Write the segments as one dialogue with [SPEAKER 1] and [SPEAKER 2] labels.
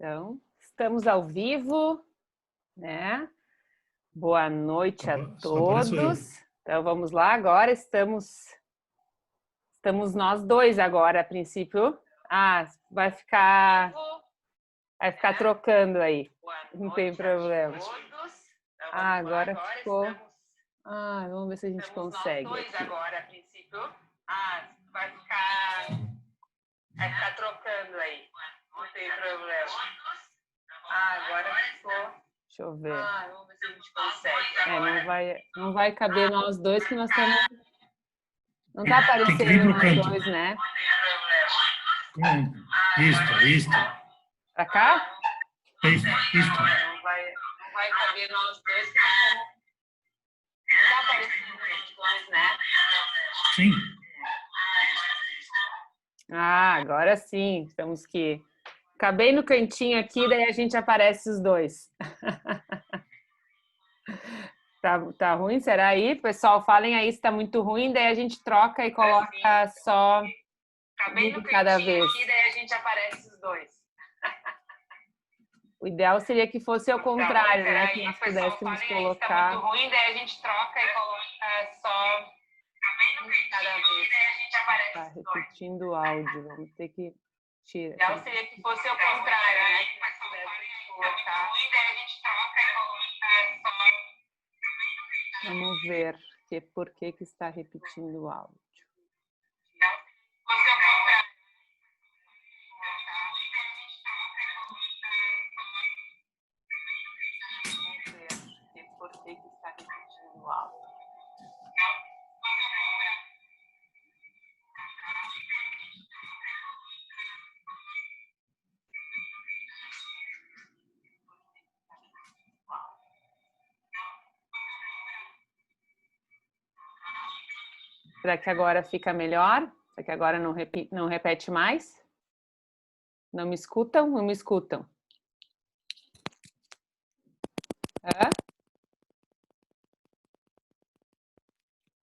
[SPEAKER 1] Então, estamos ao vivo, né? Boa noite a todos. Então, vamos lá agora. Estamos nós dois agora, a princípio. Vai ficar trocando aí. Não tem problema. Agora ficou. Vamos ver se a gente consegue. Nós dois agora, a princípio. Vai ficar trocando aí. Não tem problema. Agora ficou. Deixa eu ver. Vamos ver se a gente consegue. Não vai caber nós dois, que nós estamos. Não está aparecendo nós dois, né?
[SPEAKER 2] Isto.
[SPEAKER 1] Pra cá?
[SPEAKER 2] Isto.
[SPEAKER 1] Não vai caber nós dois, que nós estamos. Não está aparecendo nós dois, né?
[SPEAKER 2] Sim.
[SPEAKER 1] Agora sim. Temos que. Acabei no cantinho aqui, daí a gente aparece os dois. Tá ruim? Será aí? Pessoal, falem aí se tá muito ruim, daí a gente troca e coloca só um de cada vez. Aqui, daí a gente aparece os dois. O ideal seria que fosse ao contrário, né? Que nós pudéssemos colocar. Tá muito ruim, daí a gente troca e coloca só um de cada vez. Tá repetindo o áudio, vamos ter que tirar. O ideal seria que fosse ao contrário, né? Que nós pudéssemos colocar. Vamos ver por que está repetindo o áudio. Vamos ver por que está repetindo o áudio. Será que agora fica melhor? Será que agora não repete mais? Não me escutam? Não me escutam?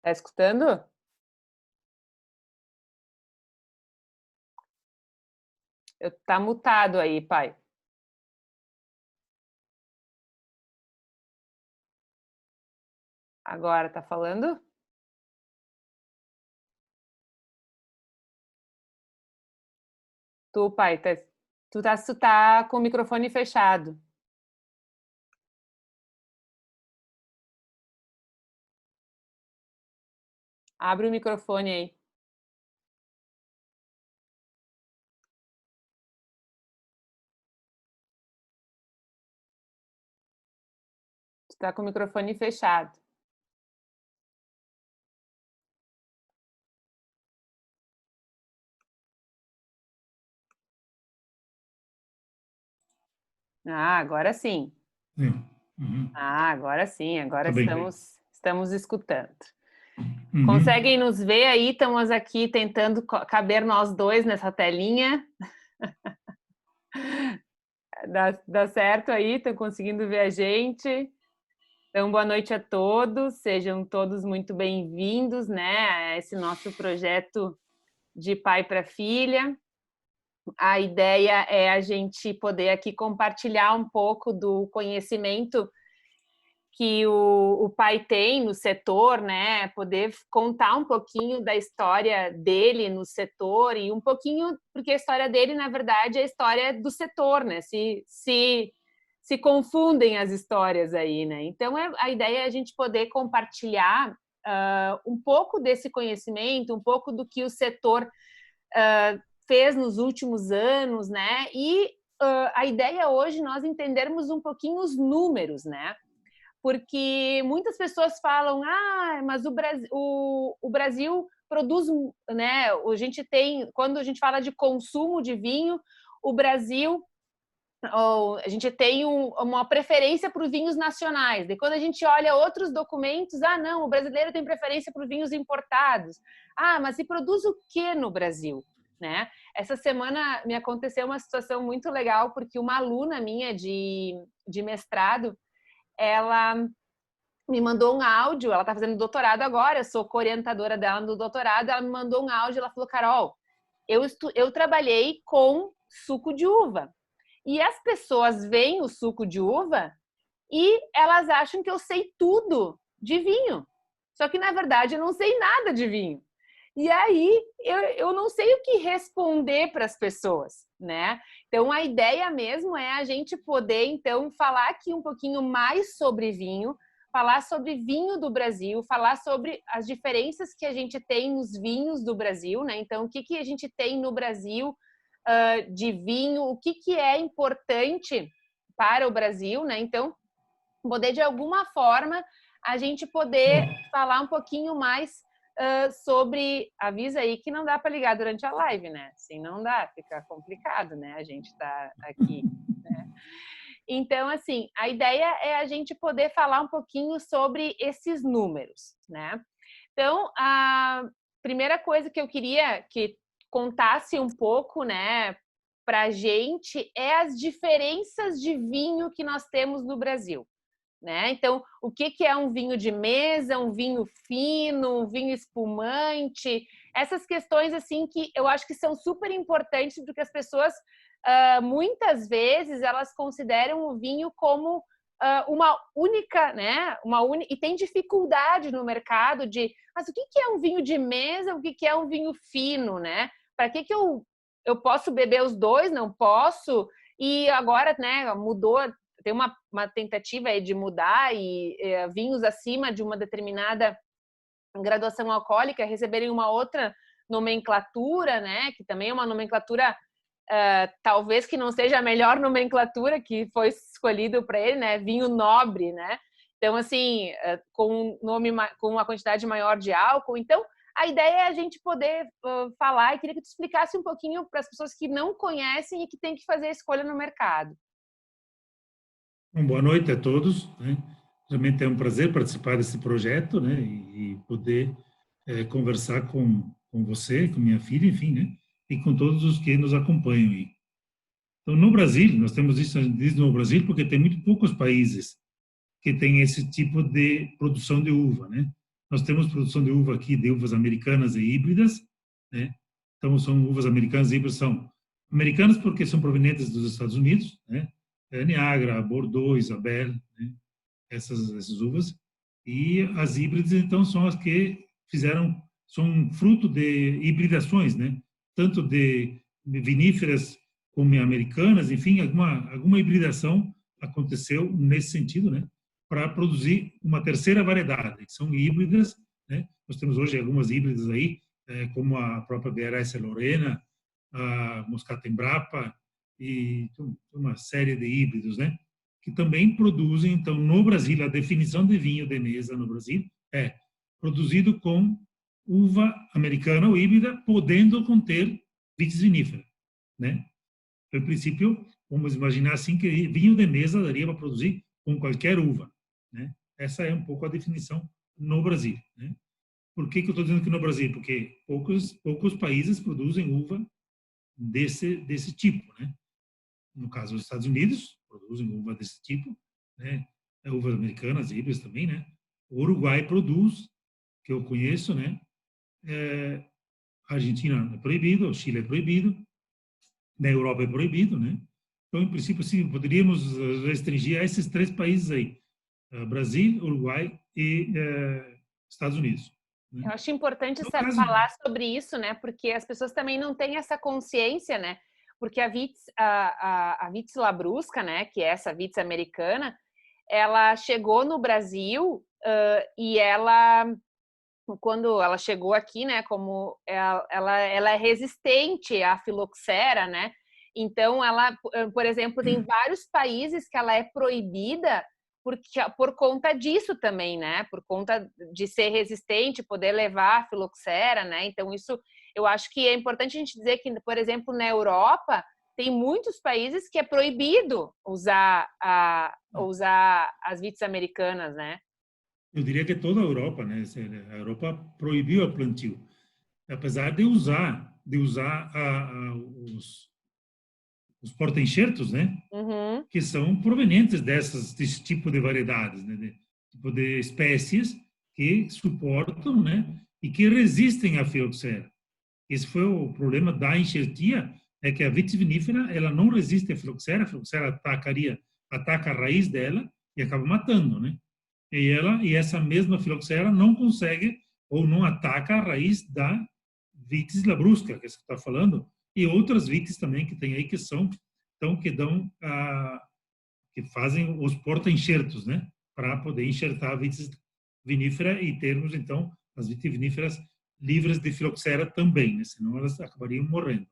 [SPEAKER 1] Tá escutando? Tá mutado aí, pai. Agora tá falando? Tu, pai, tu tá com o microfone fechado. Abre o microfone aí. Tu tá com o microfone fechado. Agora sim.
[SPEAKER 2] Uhum.
[SPEAKER 1] Agora sim, agora
[SPEAKER 2] Tá
[SPEAKER 1] estamos escutando.
[SPEAKER 2] Uhum.
[SPEAKER 1] Conseguem nos ver aí? Estamos aqui tentando caber nós dois nessa telinha. Dá certo aí? Estão conseguindo ver a gente? Então, boa noite a todos. Sejam todos muito bem-vindos, né, a esse nosso projeto de pai para filha. A ideia é a gente poder aqui compartilhar um pouco do conhecimento que o pai tem no setor, né? Poder contar um pouquinho da história dele no setor e um pouquinho, porque a história dele, na verdade, é a história do setor, né? Se confundem as histórias aí, né? Então, a ideia é a gente poder compartilhar um pouco desse conhecimento, um pouco do que o setor fez nos últimos anos, né? E a ideia hoje é nós entendermos um pouquinho os números, né? Porque muitas pessoas falam, mas o Brasil produz, né? Quando a gente fala de consumo de vinho, o Brasil, a gente tem uma preferência por vinhos nacionais. E quando a gente olha outros documentos, não, o brasileiro tem preferência por vinhos importados. Mas se produz o que no Brasil? Né? Essa semana me aconteceu uma situação muito legal, porque uma aluna minha de mestrado, ela me mandou um áudio, ela está fazendo doutorado agora, eu sou co-orientadora dela no doutorado, ela me mandou um áudio, ela falou, Carol, eu trabalhei com suco de uva, E as pessoas veem o suco de uva e elas acham que eu sei tudo de vinho. Só que, na verdade, eu não sei nada de vinho. E aí, eu não sei o que responder para as pessoas, né? Então, a ideia mesmo é a gente poder, então, falar aqui um pouquinho mais sobre vinho, falar sobre vinho do Brasil, falar sobre as diferenças que a gente tem nos vinhos do Brasil, né? Então, o que a gente tem no Brasil de vinho, o que é importante para o Brasil, né? Então, poder, de alguma forma, a gente poder falar um pouquinho mais sobre... Avisa aí que não dá para ligar durante a live, né? Assim não dá, fica complicado, né? A gente tá aqui, né? Então, assim, a ideia é a gente poder falar um pouquinho sobre esses números, né? Então, a primeira coisa que eu queria que contasse um pouco, né, para a gente é as diferenças de vinho que nós temos no Brasil, né? Então, o que é um vinho de mesa, um vinho fino, um vinho espumante? Essas questões, assim, que eu acho que são super importantes, porque as pessoas, muitas vezes, elas consideram o vinho como uma única, né? E tem dificuldade no mercado mas o que é um vinho de mesa, o que é um vinho fino, né? Para que eu posso beber os dois? Não posso? E agora, né, mudou, tem uma tentativa aí de mudar e vinhos acima de uma determinada graduação alcoólica receberem uma outra nomenclatura, né? Que também é uma nomenclatura talvez que não seja a melhor nomenclatura que foi escolhido para ele, né? Vinho nobre, né? Então, assim, com uma quantidade maior de álcool. Então, a ideia é a gente poder falar, e queria que tu explicasse um pouquinho para as pessoas que não conhecem e que têm que fazer a escolha no mercado.
[SPEAKER 2] Bom, boa noite a todos, né? Realmente é um prazer participar desse projeto, né? E poder conversar com você, com minha filha, enfim, né? E com todos os que nos acompanham aí. Então, no Brasil, nós temos isso no Brasil porque tem muito poucos países que têm esse tipo de produção de uva, né? Nós temos produção de uva aqui, de uvas americanas e híbridas, né? Então, são uvas americanas e híbridas, são americanas porque são provenientes dos Estados Unidos, né? Niagara, Bordeaux, Isabel, né? Essas uvas. E as híbridas, então, são as que são fruto de hibridações, né? Tanto de viníferas como americanas, enfim, alguma hibridação aconteceu nesse sentido, né? Para produzir uma terceira variedade, que são híbridas, né? Nós temos hoje algumas híbridas aí, como a própria BRS Lorena, a Moscato Embrapa e uma série de híbridos, né? Que também produzem, então, no Brasil, a definição de vinho de mesa no Brasil é produzido com uva americana ou híbrida, podendo conter vitis vinífera, né? Então, em princípio, vamos imaginar assim que vinho de mesa daria para produzir com qualquer uva, né? Essa é um pouco a definição no Brasil, né? Por que eu estou dizendo que no Brasil? Porque poucos países produzem uva desse tipo, né? No caso, os Estados Unidos produzem uva desse tipo, né? Uvas americanas, híbridas também, né? O Uruguai produz, que eu conheço, né? A Argentina é proibido, o Chile é proibido, na Europa é proibido, né? Então, em princípio, sim, poderíamos restringir a esses três países aí: Brasil, Uruguai e Estados Unidos. Né?
[SPEAKER 1] Eu acho importante
[SPEAKER 2] No caso,
[SPEAKER 1] falar sobre isso, né? Porque as pessoas também não têm essa consciência, né? Porque a Vitis Labrusca, né? Que é essa Vitis americana, ela chegou no Brasil e quando ela chegou aqui, né? Como ela é resistente à filoxera, né? Então, ela, por exemplo, tem vários países que ela é proibida por conta disso também, né? Por conta de ser resistente, poder levar a filoxera, né? Então, isso eu acho que é importante a gente dizer que, por exemplo, na Europa, tem muitos países que é proibido usar as vites americanas, né?
[SPEAKER 2] eu diria que toda a Europa, né? A Europa proibiu o plantio, apesar de usar os porta-enxertos, né?
[SPEAKER 1] Uhum.
[SPEAKER 2] Que são provenientes desse tipo de variedades, né? Tipo de espécies que suportam, né? E que resistem à filoxera. Esse foi o problema da enxertia, é que a vitis vinífera, ela não resiste à filoxera, a filoxera ataca a raiz dela e acaba matando, né? E essa mesma filoxera não consegue ou não ataca a raiz da vitis labrusca, que você está falando, e outras vites também que tem aí que são, então, que fazem os porta-enxertos, né? Para poder enxertar a vitis vinífera e termos, então, as vitis viníferas livres de filoxera também, né? Senão elas acabariam morrendo.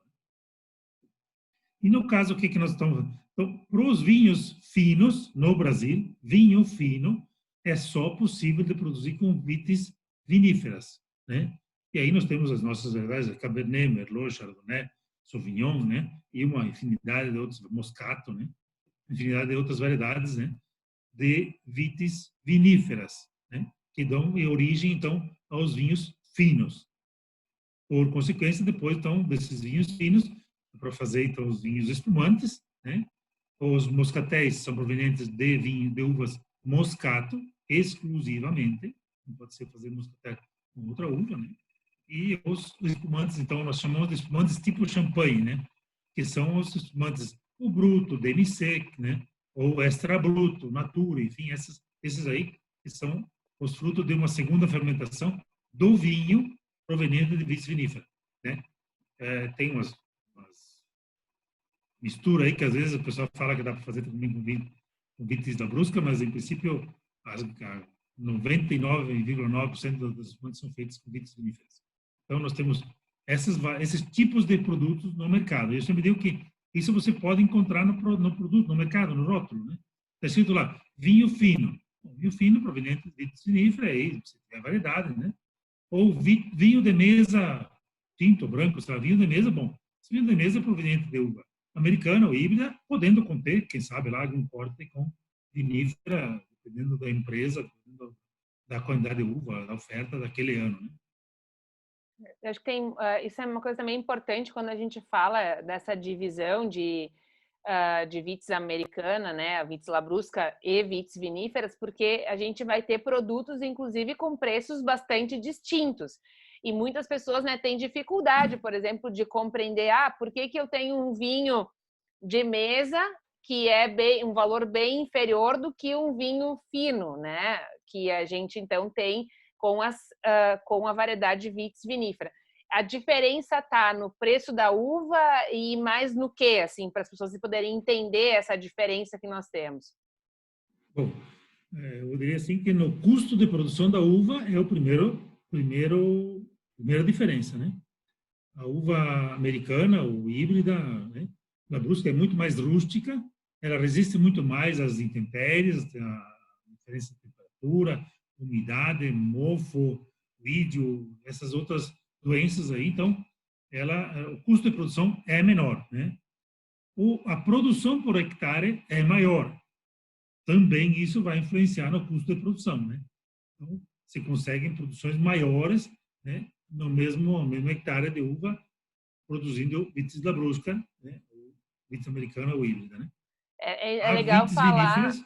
[SPEAKER 2] E no caso, o que nós estamos... Então, para os vinhos finos, no Brasil, vinho fino é só possível de produzir com vitis viníferas, né? E aí nós temos as nossas variedades, Cabernet, Merlot, Chardonnay, Sauvignon, né? E uma infinidade de outros, Moscato, né? Infinidade de outras variedades, né? De vitis viníferas, né? Que dão origem, então, aos vinhos finos. Por consequência, depois, então, desses vinhos finos, para fazer, então, os vinhos espumantes, né? Os moscatéis são provenientes de vinho de uvas moscato, exclusivamente, não pode ser fazer moscatel com outra uva, né? E os espumantes, então, nós chamamos de espumantes tipo champanhe, né? Que são os espumantes, o bruto, demi-sec, né? Ou extra bruto, natura, enfim, esses aí que são os frutos de uma segunda fermentação do vinho proveniente de vitis vinífera, né? Tem umas mistura aí que às vezes o pessoal fala que dá para fazer também com vitis labrusca, mas em princípio 99,9% das espumantes são feitas com vitis viníferas. Então nós temos esses tipos de produtos no mercado. Eu sempre digo que isso você pode encontrar no produto, no mercado, no rótulo, né? Está escrito lá, vinho fino. Vinho fino proveniente de vitis vinífera, aí você tem a variedade, né? Ou vinho de mesa, tinto, branco, sei lá, vinho de mesa, bom. Esse vinho de mesa é proveniente de uva americana ou híbrida, podendo conter, quem sabe lá, algum corte com vinífera, dependendo da empresa, dependendo da quantidade de uva, da oferta daquele ano, né?
[SPEAKER 1] Eu acho que isso é uma coisa também importante quando a gente fala dessa divisão de vitis americana, né, a vitis labrusca e vitis viníferas, porque a gente vai ter produtos, inclusive, com preços bastante distintos. E muitas pessoas, né, têm dificuldade, por exemplo, de compreender, por que eu tenho um vinho de mesa que é um valor bem inferior do que um vinho fino, né, que a gente, então, tem com a variedade de vitis vinífera. A diferença está no preço da uva e mais no quê, assim, para as pessoas poderem entender essa diferença que nós temos?
[SPEAKER 2] Bom, eu diria assim que no custo de produção da uva é a primeira diferença, né? A uva americana ou híbrida, né? A brusca é muito mais rústica, ela resiste muito mais às intempéries, a diferença de temperatura, umidade, mofo, vídeo, essas outras doenças aí. Então, o custo de produção é menor, né? A produção por hectare é maior. Também isso vai influenciar no custo de produção, né? Então, se conseguem produções maiores, né, no mesmo hectare de uva, produzindo vitis labrusca, né, ou vitis americana ou híbrida, né?
[SPEAKER 1] É
[SPEAKER 2] A
[SPEAKER 1] legal
[SPEAKER 2] vitis
[SPEAKER 1] falar.
[SPEAKER 2] viníferas,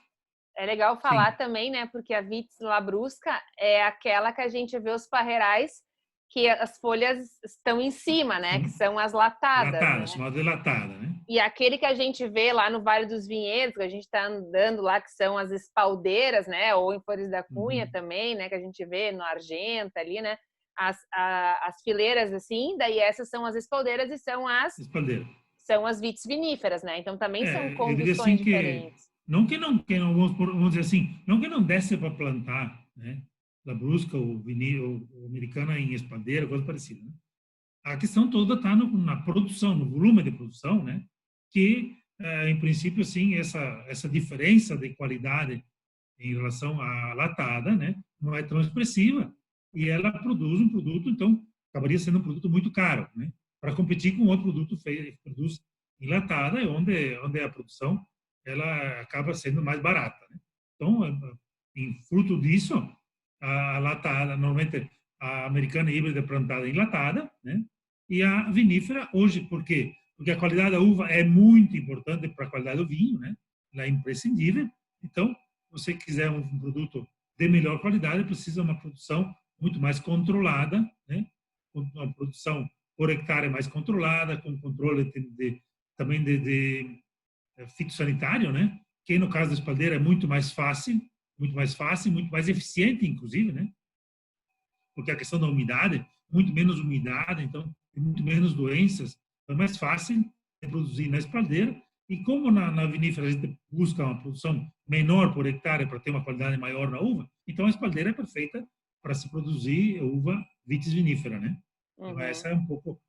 [SPEAKER 1] É legal falar
[SPEAKER 2] sim,
[SPEAKER 1] também, né? Porque a vitis labrusca é aquela que a gente vê os parreirais que as folhas estão em cima, né? Que
[SPEAKER 2] são
[SPEAKER 1] são as latadas,
[SPEAKER 2] latadas,
[SPEAKER 1] né?
[SPEAKER 2] chamada de latada, né?
[SPEAKER 1] E aquele que a gente vê lá no Vale dos Vinhedos, que a gente está andando lá, que são as espaldeiras, né? Ou em Flores da Cunha
[SPEAKER 2] Uhum.
[SPEAKER 1] também, né? Que a gente vê no Argenta ali, né? As fileiras assim, daí essas são as espaldeiras e
[SPEAKER 2] Espaldeira.
[SPEAKER 1] são as vitis viníferas, né? Então também são
[SPEAKER 2] Eu diria
[SPEAKER 1] conduções
[SPEAKER 2] assim que
[SPEAKER 1] diferentes.
[SPEAKER 2] não que não vamos dizer assim, não que não desse para plantar, né? Labrusca ou vinil ou americana em espaldeira, coisa parecida, né? A questão toda está na produção, no volume de produção, né? Que, em princípio, assim, essa diferença de qualidade em relação à latada, né? Não é tão expressiva e ela produz um produto, então, acabaria sendo um produto muito caro, né? Para competir com outro produto que produz enlatada, onde a produção ela acaba sendo mais barata, né? Então, em fruto disso, a latada, normalmente a americana híbrida é plantada enlatada, né? E a vinífera, hoje, por quê? Porque a qualidade da uva é muito importante para a qualidade do vinho, né? Ela é imprescindível. Então, se você quiser um produto de melhor qualidade, precisa de uma produção muito mais controlada, né? Uma produção por hectare mais controlada, com controle também de fitossanitário, né? Que no caso da espaldeira é muito mais fácil, muito mais eficiente, inclusive, né? Porque a questão da umidade, muito menos umidade, então tem muito menos doenças, então é mais fácil de produzir na espaldeira. E como na vinífera a gente busca uma produção menor por hectare para ter uma qualidade maior na uva, então a espaldeira é perfeita para se produzir uva vitis vinífera, né? Então essa é um pouco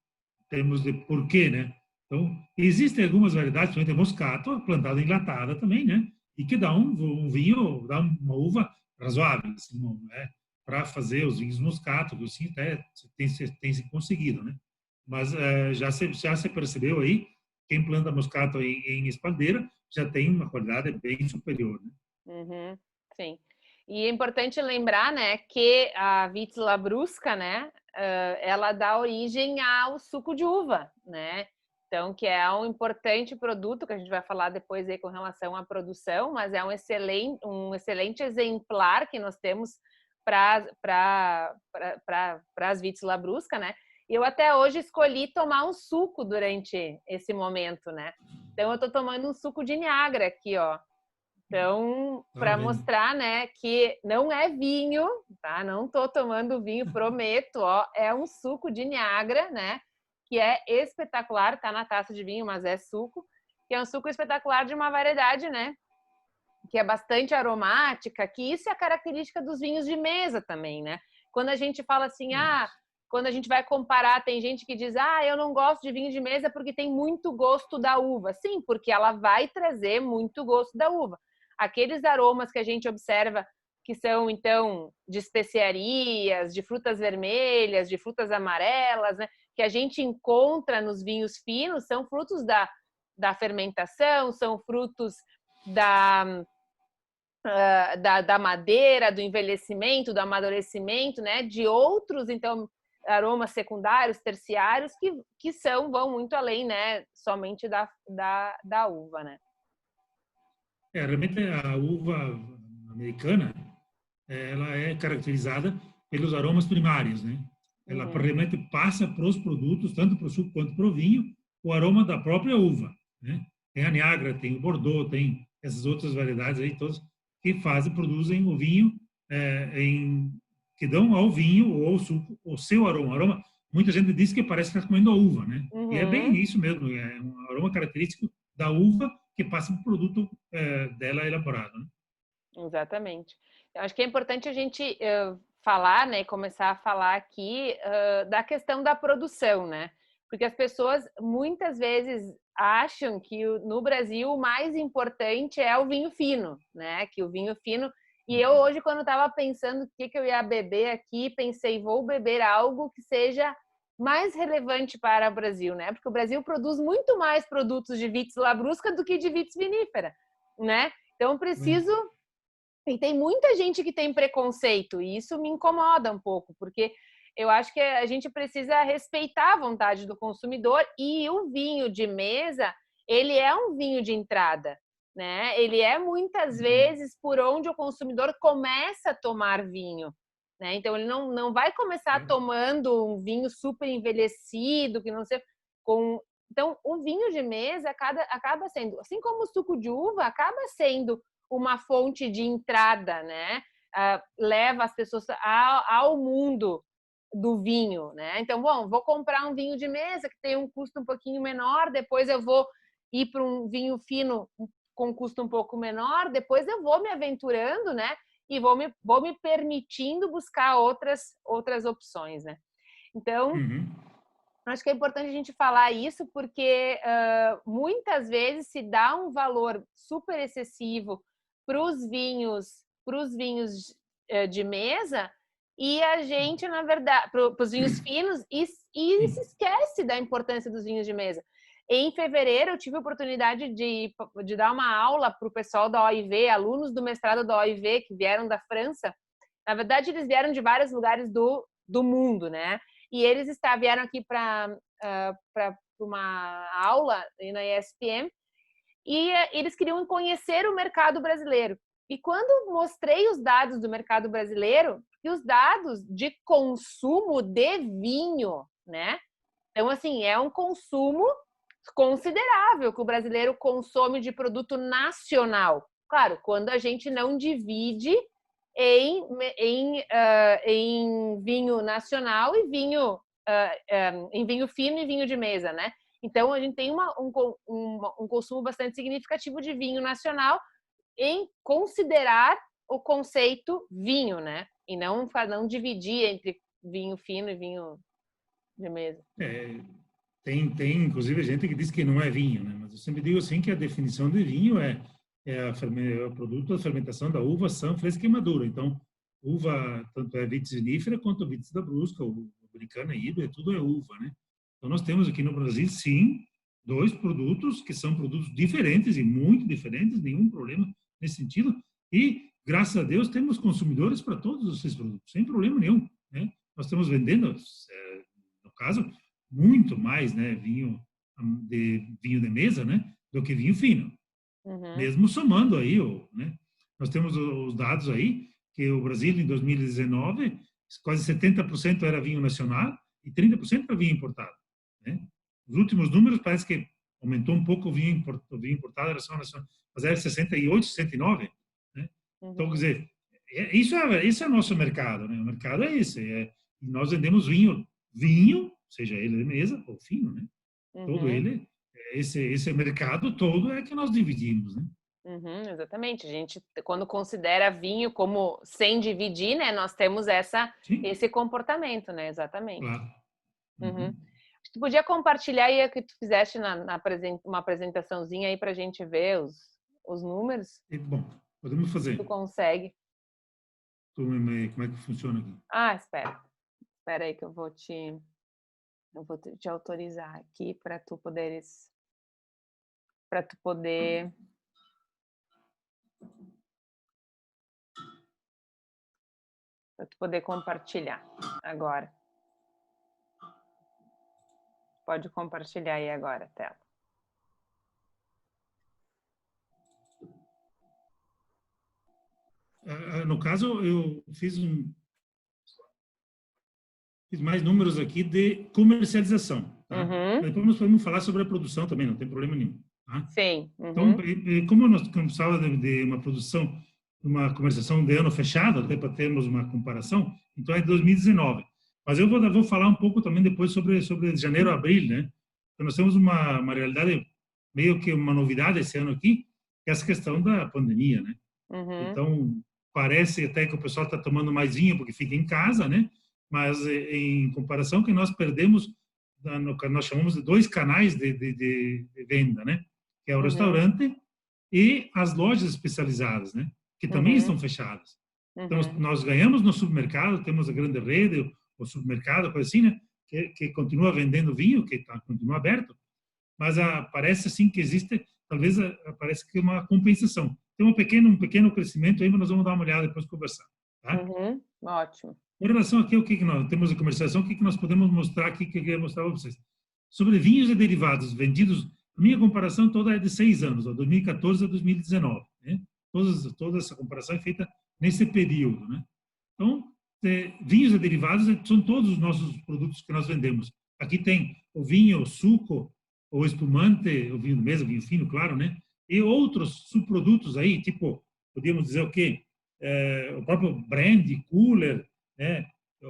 [SPEAKER 2] termos de porquê, né? Então, existem algumas variedades, principalmente moscato, plantada enlatada também, né? E que dá um vinho, dá uma uva razoável, assim, né? Para fazer os vinhos moscato, que assim até tem se conseguido, né? Mas já se percebeu aí, quem planta moscato em espaldeira já tem uma qualidade bem superior, né?
[SPEAKER 1] Uhum, sim. E é importante lembrar, né, que a Vitis labrusca, né, ela dá origem ao suco de uva, né? Então, que é um importante produto que a gente vai falar depois aí com relação à produção, mas é um excelente exemplar que nós temos para as Vitis labrusca, né? E eu até hoje escolhi tomar um suco durante esse momento, né? Então, eu estou tomando um suco de Niágara aqui, ó. Então, para mostrar, né, que não é vinho, tá? Não tô tomando vinho, prometo, ó, é um suco de Niágara, né? Que é espetacular, tá na taça de vinho, mas é suco, que é um suco espetacular de uma variedade, né? Que é bastante aromática, que isso é a característica dos vinhos de mesa também, né? Quando a gente fala assim, quando a gente vai comparar, tem gente que diz, eu não gosto de vinho de mesa porque tem muito gosto da uva. Sim, porque ela vai trazer muito gosto da uva. Aqueles aromas que a gente observa que são, então, de especiarias, de frutas vermelhas, de frutas amarelas, né? Que a gente encontra nos vinhos finos, são frutos da fermentação, são frutos da madeira, do envelhecimento, do amadurecimento, né? De outros, então, aromas secundários, terciários, que vão muito além, né? Somente da uva, né?
[SPEAKER 2] Realmente a uva americana, ela é caracterizada pelos aromas primários, né? Ela realmente passa para os produtos, tanto para o suco quanto para o vinho, o aroma da própria uva, né? Tem a Niágara, tem o Bordeaux, tem essas outras variedades aí, todas que produzem o vinho que dão ao vinho ou ao suco o seu aroma. Muita gente diz que parece que está comendo a uva, né? E é bem isso mesmo, é um aroma característico da uva que passa para o produto dela elaborado, né?
[SPEAKER 1] Exatamente. Eu acho que é importante a gente falar, né, começar a falar aqui da questão da produção, né? Porque as pessoas muitas vezes acham que no Brasil o mais importante é o vinho fino, né? Que o vinho fino. E eu hoje, quando estava pensando o que eu ia beber aqui, pensei, vou beber algo que seja mais relevante para o Brasil, né? Porque o Brasil produz muito mais produtos de vitis labrusca do que de vitis vinífera, né? Então, preciso. E tem muita gente que tem preconceito, e isso me incomoda um pouco, porque eu acho que a gente precisa respeitar a vontade do consumidor, e o vinho de mesa, ele é um vinho de entrada, né? Ele é muitas vezes por onde o consumidor começa a tomar vinho, né? Então ele não vai começar tomando um vinho super envelhecido, que não sei com. Então o vinho de mesa acaba sendo, assim como o suco de uva acaba sendo uma fonte de entrada, né? Leva as pessoas ao mundo do vinho, né? Então, bom, vou comprar um vinho de mesa que tem um custo um pouquinho menor, depois eu vou ir para um vinho fino com custo um pouco menor, depois eu vou me aventurando, né? E vou me permitindo buscar outras opções, né? Então, acho que é importante a gente falar isso porque muitas vezes se dá um valor super excessivo para os vinhos de mesa, e a gente, na verdade, para os vinhos finos, e se esquece da importância dos vinhos de mesa. Em fevereiro, eu tive a oportunidade de dar uma aula para o pessoal da OIV, alunos do mestrado da OIV, que vieram da França. Na verdade, eles vieram de vários lugares do mundo, né? E eles vieram aqui para uma aula na ESPM, e eles queriam conhecer o mercado brasileiro. E quando mostrei os dados do mercado brasileiro, e os dados de consumo de vinho, né? Então, assim, é um consumo considerável que o brasileiro consome de produto nacional. Claro, quando a gente não divide em vinho nacional e em vinho fino e vinho de mesa, né? Então, a gente tem um consumo bastante significativo de vinho nacional em considerar o conceito vinho, né? E não dividir entre vinho fino e vinho de mesa.
[SPEAKER 2] Tem inclusive gente que diz que não é vinho, né? Mas eu sempre digo assim que a definição de vinho é o produto da fermentação da uva sã, fresca e madura. Então, uva tanto é vitis vinífera quanto vitis da brusca, o americana híbrida, tudo é uva, né? Então, nós temos aqui no Brasil, sim, dois produtos que são produtos diferentes e muito diferentes, nenhum problema nesse sentido. E, graças a Deus, temos consumidores para todos esses produtos, sem problema nenhum, né? Nós estamos vendendo, no caso, muito mais, né, vinho de mesa, né, do que vinho fino.
[SPEAKER 1] Uhum.
[SPEAKER 2] Mesmo somando aí, né, nós temos os dados aí que o Brasil em 2019 quase 70% era vinho nacional e 30% era vinho importado, né? Os últimos números parece que aumentou um pouco o vinho importado em relação ao nacional, mas era 68, 69, né? Então, quer dizer, isso é o nosso mercado, né? O mercado é esse, e nós vendemos vinho, seja ele de mesa ou fino, né? Todo ele, esse mercado todo é que nós dividimos, né?
[SPEAKER 1] Exatamente. A gente, quando considera vinho como sem dividir, né, nós temos
[SPEAKER 2] Sim,
[SPEAKER 1] esse comportamento, né? Exatamente.
[SPEAKER 2] claro.
[SPEAKER 1] Tu podia compartilhar aí o que tu fizeste uma apresentaçãozinha aí para a gente ver os números?
[SPEAKER 2] Bom, podemos fazer.
[SPEAKER 1] Tu consegue?
[SPEAKER 2] Como é que funciona aqui?
[SPEAKER 1] Espera aí que eu vou te autorizar aqui para tu poder compartilhar agora. Pode compartilhar aí agora a tela.
[SPEAKER 2] No caso, eu fiz mais números aqui de comercialização, tá? Depois nós podemos falar sobre a produção também, não tem problema nenhum, tá?
[SPEAKER 1] Sim.
[SPEAKER 2] Então, como nós precisávamos de uma produção, uma comercialização de ano fechado, até para termos uma comparação, então é 2019. Mas eu vou falar um pouco também depois sobre janeiro, abril, né? Então, nós temos uma realidade, meio que uma novidade esse ano aqui, que é essa questão da pandemia, né? Então, parece até que o pessoal está tomando mais vinho porque fica em casa, né? Mas em comparação que nós perdemos, nós chamamos de dois canais de venda, né? Que é o restaurante e as lojas especializadas, né? Que também estão fechadas. Então, nós ganhamos no supermercado, temos a grande rede, o supermercado, coisa assim, né? Que continua vendendo vinho, que continua aberto, mas parece assim que existe, talvez parece que uma compensação. Tem um pequeno crescimento aí, mas nós vamos dar uma olhada depois conversar, tá?
[SPEAKER 1] Ótimo.
[SPEAKER 2] Em relação aqui ao que nós temos de comercialização, o que nós podemos mostrar aqui, que eu queria mostrar para vocês. Sobre vinhos e derivados vendidos, a minha comparação toda é de 6 anos, 2014 a 2019, né? Toda essa comparação é feita nesse período, né? Então, vinhos e derivados são todos os nossos produtos que nós vendemos. Aqui tem o vinho, o suco, o espumante, o vinho de mesa, o vinho fino, claro, né? E outros subprodutos aí, tipo, podíamos dizer o quê? O próprio brandy, cooler, né?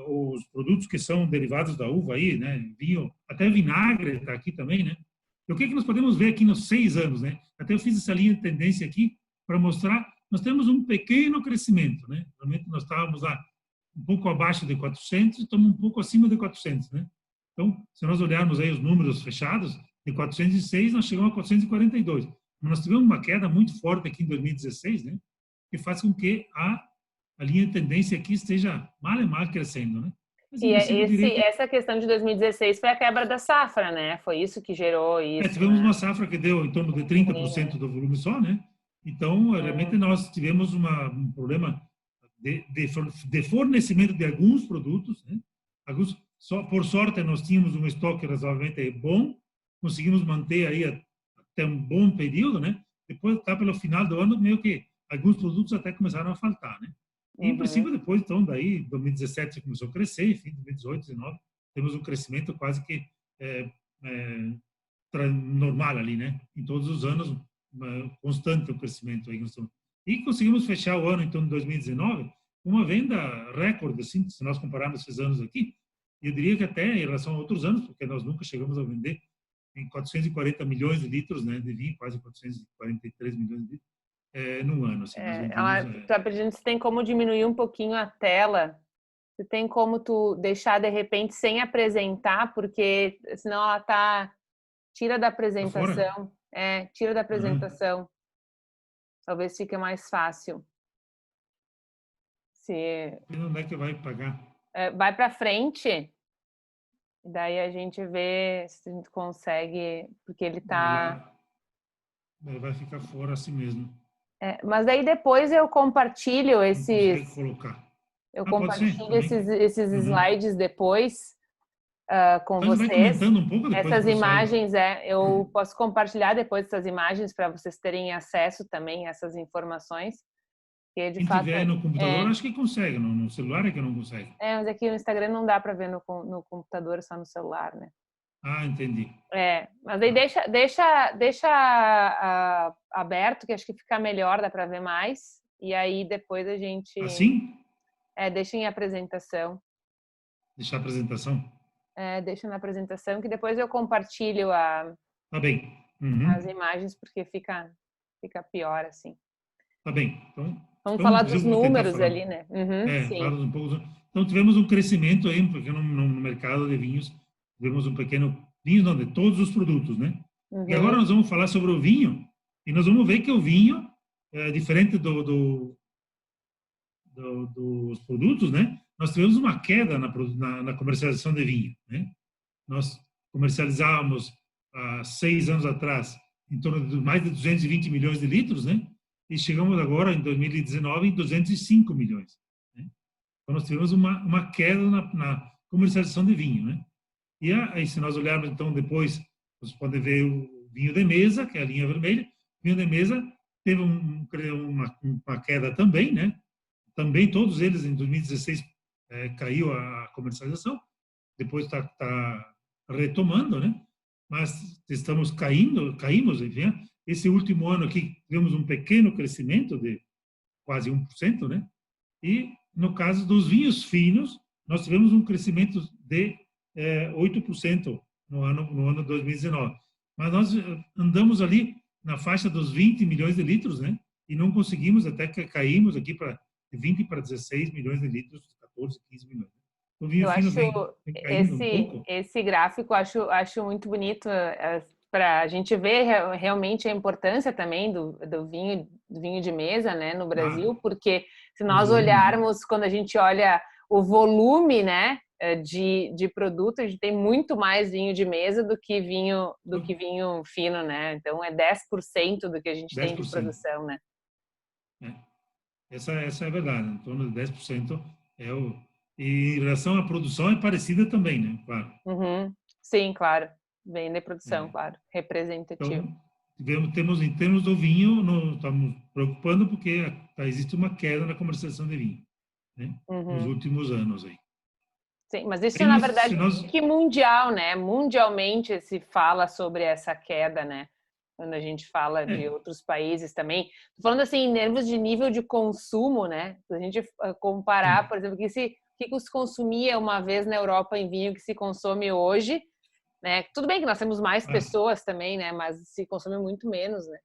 [SPEAKER 2] Os produtos que são derivados da uva aí, né? Vinho, até vinagre está aqui também, né? E o que nós podemos ver aqui nos 6 anos, né? Até eu fiz essa linha de tendência aqui para mostrar, nós temos um pequeno crescimento, né? Realmente nós estávamos lá um pouco abaixo de 400 e estamos um pouco acima de 400, né? Então, se nós olharmos aí os números fechados, de 406 nós chegamos a 442. Mas nós tivemos uma queda muito forte aqui em 2016, né? Que faz com que a linha de tendência aqui esteja mal e mal crescendo, né?
[SPEAKER 1] E essa questão de 2016 foi a quebra da safra, né? Foi isso que gerou isso.
[SPEAKER 2] Tivemos uma safra que deu em torno de 30% do volume só, né? Então, realmente nós tivemos um problema de fornecimento de alguns produtos, né? Por sorte, nós tínhamos um estoque razoavelmente bom, conseguimos manter aí até um bom período, né? Depois, pelo final do ano, meio que alguns produtos até começaram a faltar, né? E, em princípio, depois, então, daí, 2017 começou a crescer, enfim, 2018, 2019, temos um crescimento quase que normal ali, né? Em todos os anos, constante o crescimento aí. E conseguimos fechar o ano, então, de 2019, uma venda recorde, assim, se nós compararmos esses anos aqui. Eu diria que até em relação a outros anos, porque nós nunca chegamos a vender em 440 milhões de litros, né, de vinho, quase 443 milhões de litros, num ano, assim, nós vendemos.
[SPEAKER 1] Tá pedindo se tem como diminuir um pouquinho a tela, se tem como tu deixar de repente sem apresentar, porque senão ela tá... Tira da
[SPEAKER 2] Tá fora?
[SPEAKER 1] apresentação. Tira da
[SPEAKER 2] Uhum.
[SPEAKER 1] apresentação. Talvez fique mais fácil. Se
[SPEAKER 2] E onde é que vai pagar?
[SPEAKER 1] vai para frente, daí a gente vê se a gente consegue, porque ele tá...
[SPEAKER 2] Vai ficar fora assim mesmo.
[SPEAKER 1] Mas daí depois
[SPEAKER 2] Não consegue colocar.
[SPEAKER 1] eu
[SPEAKER 2] Pode ser
[SPEAKER 1] compartilho
[SPEAKER 2] também.
[SPEAKER 1] esses
[SPEAKER 2] Uhum.
[SPEAKER 1] slides depois com
[SPEAKER 2] Então, a gente vai
[SPEAKER 1] vocês.
[SPEAKER 2] comentando um pouco depois
[SPEAKER 1] Essas
[SPEAKER 2] para o slide.
[SPEAKER 1] imagens, eu posso compartilhar depois essas imagens para vocês terem acesso também a essas informações, que de
[SPEAKER 2] Quem
[SPEAKER 1] fato
[SPEAKER 2] tiver no computador, acho que consegue. No celular é que não consegue.
[SPEAKER 1] mas aqui no Instagram não dá para ver no computador, só no celular, né?
[SPEAKER 2] Ah, entendi.
[SPEAKER 1] Mas aí
[SPEAKER 2] Tá.
[SPEAKER 1] deixa aberto, que acho que fica melhor, dá para ver mais. E aí depois a gente
[SPEAKER 2] Assim?
[SPEAKER 1] deixa em apresentação.
[SPEAKER 2] Deixar a apresentação?
[SPEAKER 1] Deixa na apresentação, que depois eu compartilho
[SPEAKER 2] Tá bem.
[SPEAKER 1] as
[SPEAKER 2] Uhum.
[SPEAKER 1] imagens, porque fica pior assim.
[SPEAKER 2] Tá bem.
[SPEAKER 1] Vamos
[SPEAKER 2] Então,
[SPEAKER 1] falar dos
[SPEAKER 2] eu vou tentar
[SPEAKER 1] números
[SPEAKER 2] falar.
[SPEAKER 1] ali, né? Uhum, sim.
[SPEAKER 2] Claro, um pouco. Então, tivemos um crescimento aí, porque no mercado de vinhos, tivemos um pequeno... Vinhos não, de todos os produtos, né? E agora
[SPEAKER 1] Uhum.
[SPEAKER 2] nós vamos falar sobre o vinho, e nós vamos ver que o vinho, diferente dos produtos, né? Nós tivemos uma queda na comercialização de vinho, né? Nós comercializávamos há 6 anos atrás em torno de mais de 220 milhões de litros, né? E chegamos agora, em 2019, em 205 milhões. Né? Então, nós tivemos uma queda na comercialização de vinho, né? E aí, se nós olharmos, então, depois, vocês podem ver o vinho de mesa, que é a linha vermelha. O vinho de mesa teve uma queda também, né? Também todos eles, em 2016, caiu a comercialização. Depois está retomando, né? Mas estamos caímos, enfim. Esse último ano aqui, tivemos um pequeno crescimento de quase 1%, né? E, no caso dos vinhos finos, nós tivemos um crescimento de 8% no ano 2019. Mas nós andamos ali na faixa dos 20 milhões de litros, né? E não conseguimos, até que caímos aqui para 20 para 16 milhões de litros, 14, 15 milhões. O vinho
[SPEAKER 1] Eu
[SPEAKER 2] fino
[SPEAKER 1] acho
[SPEAKER 2] vem caindo um pouco.
[SPEAKER 1] esse gráfico acho muito bonito para a gente ver realmente a importância também do vinho de mesa, né, no
[SPEAKER 2] Ah,
[SPEAKER 1] Brasil, porque se
[SPEAKER 2] os
[SPEAKER 1] nós
[SPEAKER 2] volumes, né?
[SPEAKER 1] olharmos, quando a gente olha o volume, né, de produto, a gente tem muito mais vinho de mesa do que vinho fino, né? Então é 10% do que a gente tem de
[SPEAKER 2] 10%.
[SPEAKER 1] produção, né?
[SPEAKER 2] Né? Essa é a verdade. Em torno de 10% é o... E em relação à produção é parecida também, né? Claro.
[SPEAKER 1] Uhum. Sim, claro. Vem de produção,
[SPEAKER 2] É.
[SPEAKER 1] claro. Representativo.
[SPEAKER 2] Então, temos em termos do vinho, não estamos preocupando porque existe uma queda na comercialização de vinho, né? Nos
[SPEAKER 1] Uhum.
[SPEAKER 2] últimos anos aí.
[SPEAKER 1] Sim, mas isso,
[SPEAKER 2] Aí
[SPEAKER 1] na
[SPEAKER 2] se
[SPEAKER 1] verdade,
[SPEAKER 2] nós...
[SPEAKER 1] que mundial, né? Mundialmente se fala sobre essa queda, né? Quando a gente fala de
[SPEAKER 2] É,
[SPEAKER 1] outros países também. Tô falando assim, em termos de nível de consumo, né? Se a gente comparar,
[SPEAKER 2] sim.
[SPEAKER 1] por exemplo, que se consumia uma vez na Europa em vinho que se consome hoje, né? Tudo bem que nós temos mais
[SPEAKER 2] Ah,
[SPEAKER 1] pessoas também, né? Mas se consome muito menos, né?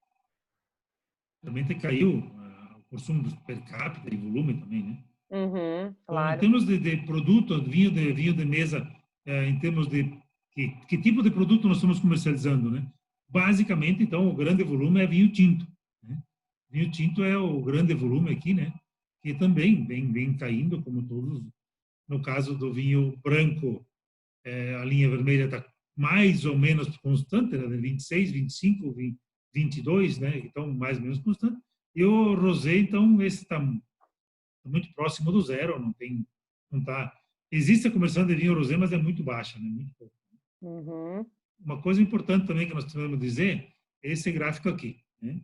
[SPEAKER 2] também caiu o consumo per capita e volume também, né?
[SPEAKER 1] Uhum,
[SPEAKER 2] Então, em
[SPEAKER 1] claro.
[SPEAKER 2] termos de produto, vinho de mesa, em termos de que tipo de produto nós estamos comercializando, né? Basicamente, então, o grande volume é vinho tinto, né? Vinho tinto é o grande volume aqui, né? Que também vem caindo, como todos. No caso do vinho branco, a linha vermelha está mais ou menos constante, né? De 26, 25, 20, 22, né? Então, mais ou menos constante. E o rosé, então, esse está muito próximo do zero, não tá. Existe a conversão de vinho rosé, mas é muito baixa, né? Muito pouco.
[SPEAKER 1] Uhum.
[SPEAKER 2] Uma coisa importante também que nós temos que dizer é esse gráfico aqui, né?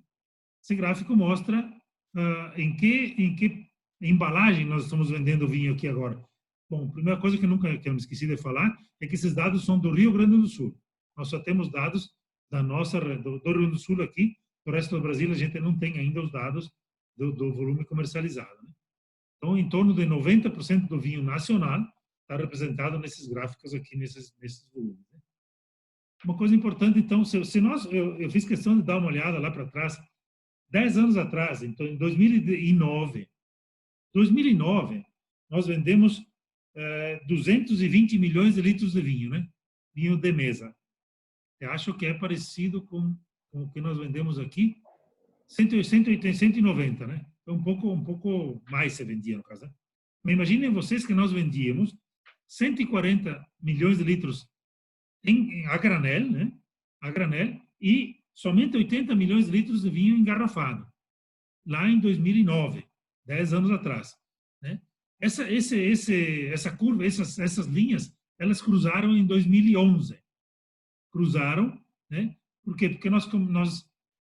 [SPEAKER 2] Esse gráfico mostra em que embalagem nós estamos vendendo o vinho aqui agora. Bom, a primeira coisa que eu me esqueci de falar é que esses dados são do Rio Grande do Sul. Nós só temos dados do Rio Grande do Sul aqui, do resto do Brasil a gente não tem ainda os dados do volume comercializado, né? Então, em torno de 90% do vinho nacional está representado nesses gráficos aqui, nesses volumes, né? Uma coisa importante, então, se nós, eu fiz questão de dar uma olhada lá para trás, 10 anos atrás, então, em 2009, nós vendemos 220 milhões de litros de vinho, né? Vinho de mesa. Eu acho que é parecido com o que nós vendemos aqui, 180, 190, né? Então, um pouco mais se vendia, no caso, né? Mas imaginem vocês que nós vendíamos 140 milhões de litros a granel, né? A granel, e somente 80 milhões de litros de vinho engarrafado, lá em 2009, 10 anos atrás, né? Essa curva, essas linhas, elas cruzaram em 2011. Cruzaram, né? Por quê? Porque nós,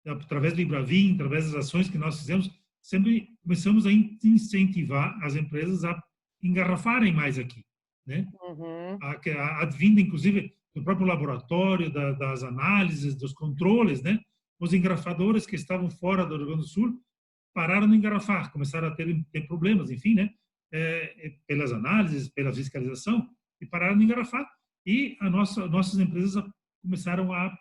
[SPEAKER 2] através do Ibravin, através das ações que nós fizemos, sempre começamos a incentivar as empresas a engarrafarem mais aqui, né?
[SPEAKER 1] Uhum.
[SPEAKER 2] A vinda, inclusive, do próprio laboratório, das análises, dos controles, né? Os engarrafadores que estavam fora do Rio Grande do Sul pararam de engarrafar, começaram a ter problemas, enfim, né? Pelas análises, pela fiscalização, e pararam de engarrafar. E nossas empresas começaram a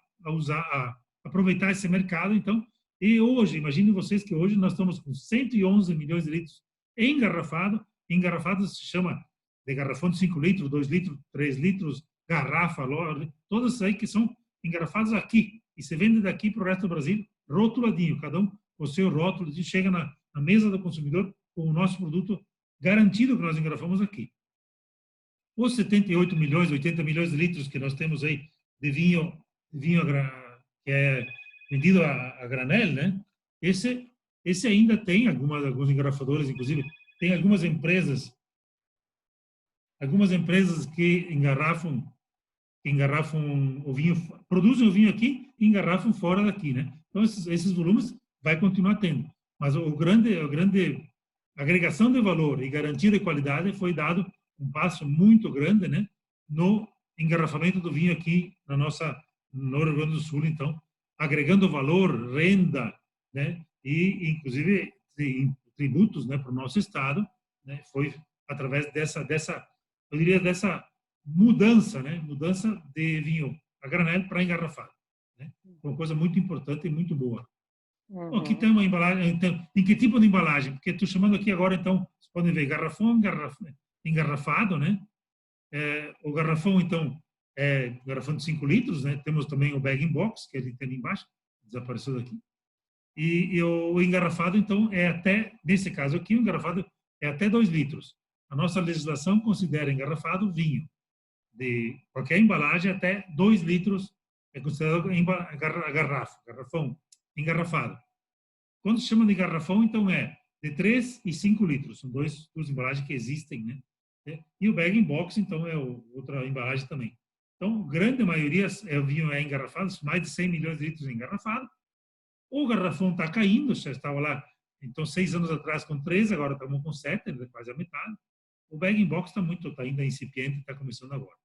[SPEAKER 2] aproveitar esse mercado, então. E hoje, imaginem vocês que hoje nós estamos com 111 milhões de litros engarrafado. Engarrafado se chama de garrafão de 5 litros, 2 litros, 3 litros, garrafa, todas aí que são engarrafadas aqui. E se vende daqui para o resto do Brasil, rotuladinho, cada um com o seu rótulo, e chega na mesa do consumidor com o nosso produto garantido que nós engarrafamos aqui. Os 78 milhões, 80 milhões de litros que nós temos aí de vinho que é vendido a granel, né? Esse ainda tem alguns engarrafadores, inclusive, tem algumas empresas que engarrafam o vinho, produzem o vinho aqui e engarrafam fora daqui, né? Então, esses volumes vai continuar tendo. Mas a grande agregação de valor e garantia de qualidade foi dado um passo muito grande, né? No engarrafamento do vinho aqui no Rio Grande do Sul, então, agregando valor, renda, né? E, inclusive, tributos, né, para o nosso estado, né? Foi através eu diria, dessa mudança, né? Mudança de vinho a granel para engarrafado, né? Uma coisa muito importante e muito boa.
[SPEAKER 1] Uhum.
[SPEAKER 2] Aqui tem uma embalagem, então, em que tipo de embalagem? Porque estou chamando aqui agora, então, vocês podem ver garrafão, engarrafado, né? O garrafão, então, é garrafão de 5 litros, né? Temos também o bag-in-box, que ele tem ali embaixo, desapareceu daqui. E o engarrafado, então, nesse caso aqui, o engarrafado é até 2 litros. A nossa legislação considera engarrafado vinho de qualquer embalagem até 2 litros, é considerado garrafão, engarrafado. Quando se chama de garrafão, então é de 3 e 5 litros. São duas embalagens que existem, né? E o bag-in-box, então, é outra embalagem também. Então, grande maioria o vinho é engarrafado, mais de 100 milhões de litros engarrafado. O garrafão está caindo, já estava lá, então, 6 anos atrás com 13, agora estamos com 7, quase a metade. O bag-in-box está ainda incipiente, está começando agora.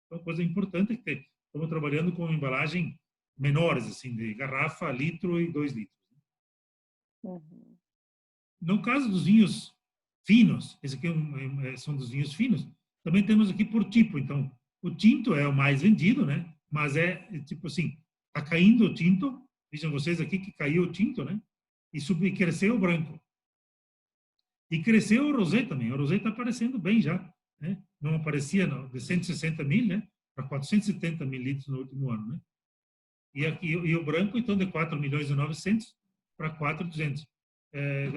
[SPEAKER 2] Então, coisa importante é que estamos trabalhando com embalagem menores, assim, de garrafa, litro e 2 litros.
[SPEAKER 1] Uhum.
[SPEAKER 2] No caso dos vinhos finos, esse aqui são dos vinhos finos, também temos aqui por tipo. Então, o tinto é o mais vendido, né? Mas tipo assim, está caindo o tinto. Vejam vocês aqui que caiu o tinto, né? E cresceu o branco. E cresceu o rosé também. O rosé está aparecendo bem já, né? Não aparecia de 160 mil, né? Para 470 mil litros no último ano, né? E o branco, então, de 4 milhões e 900 para 4,200.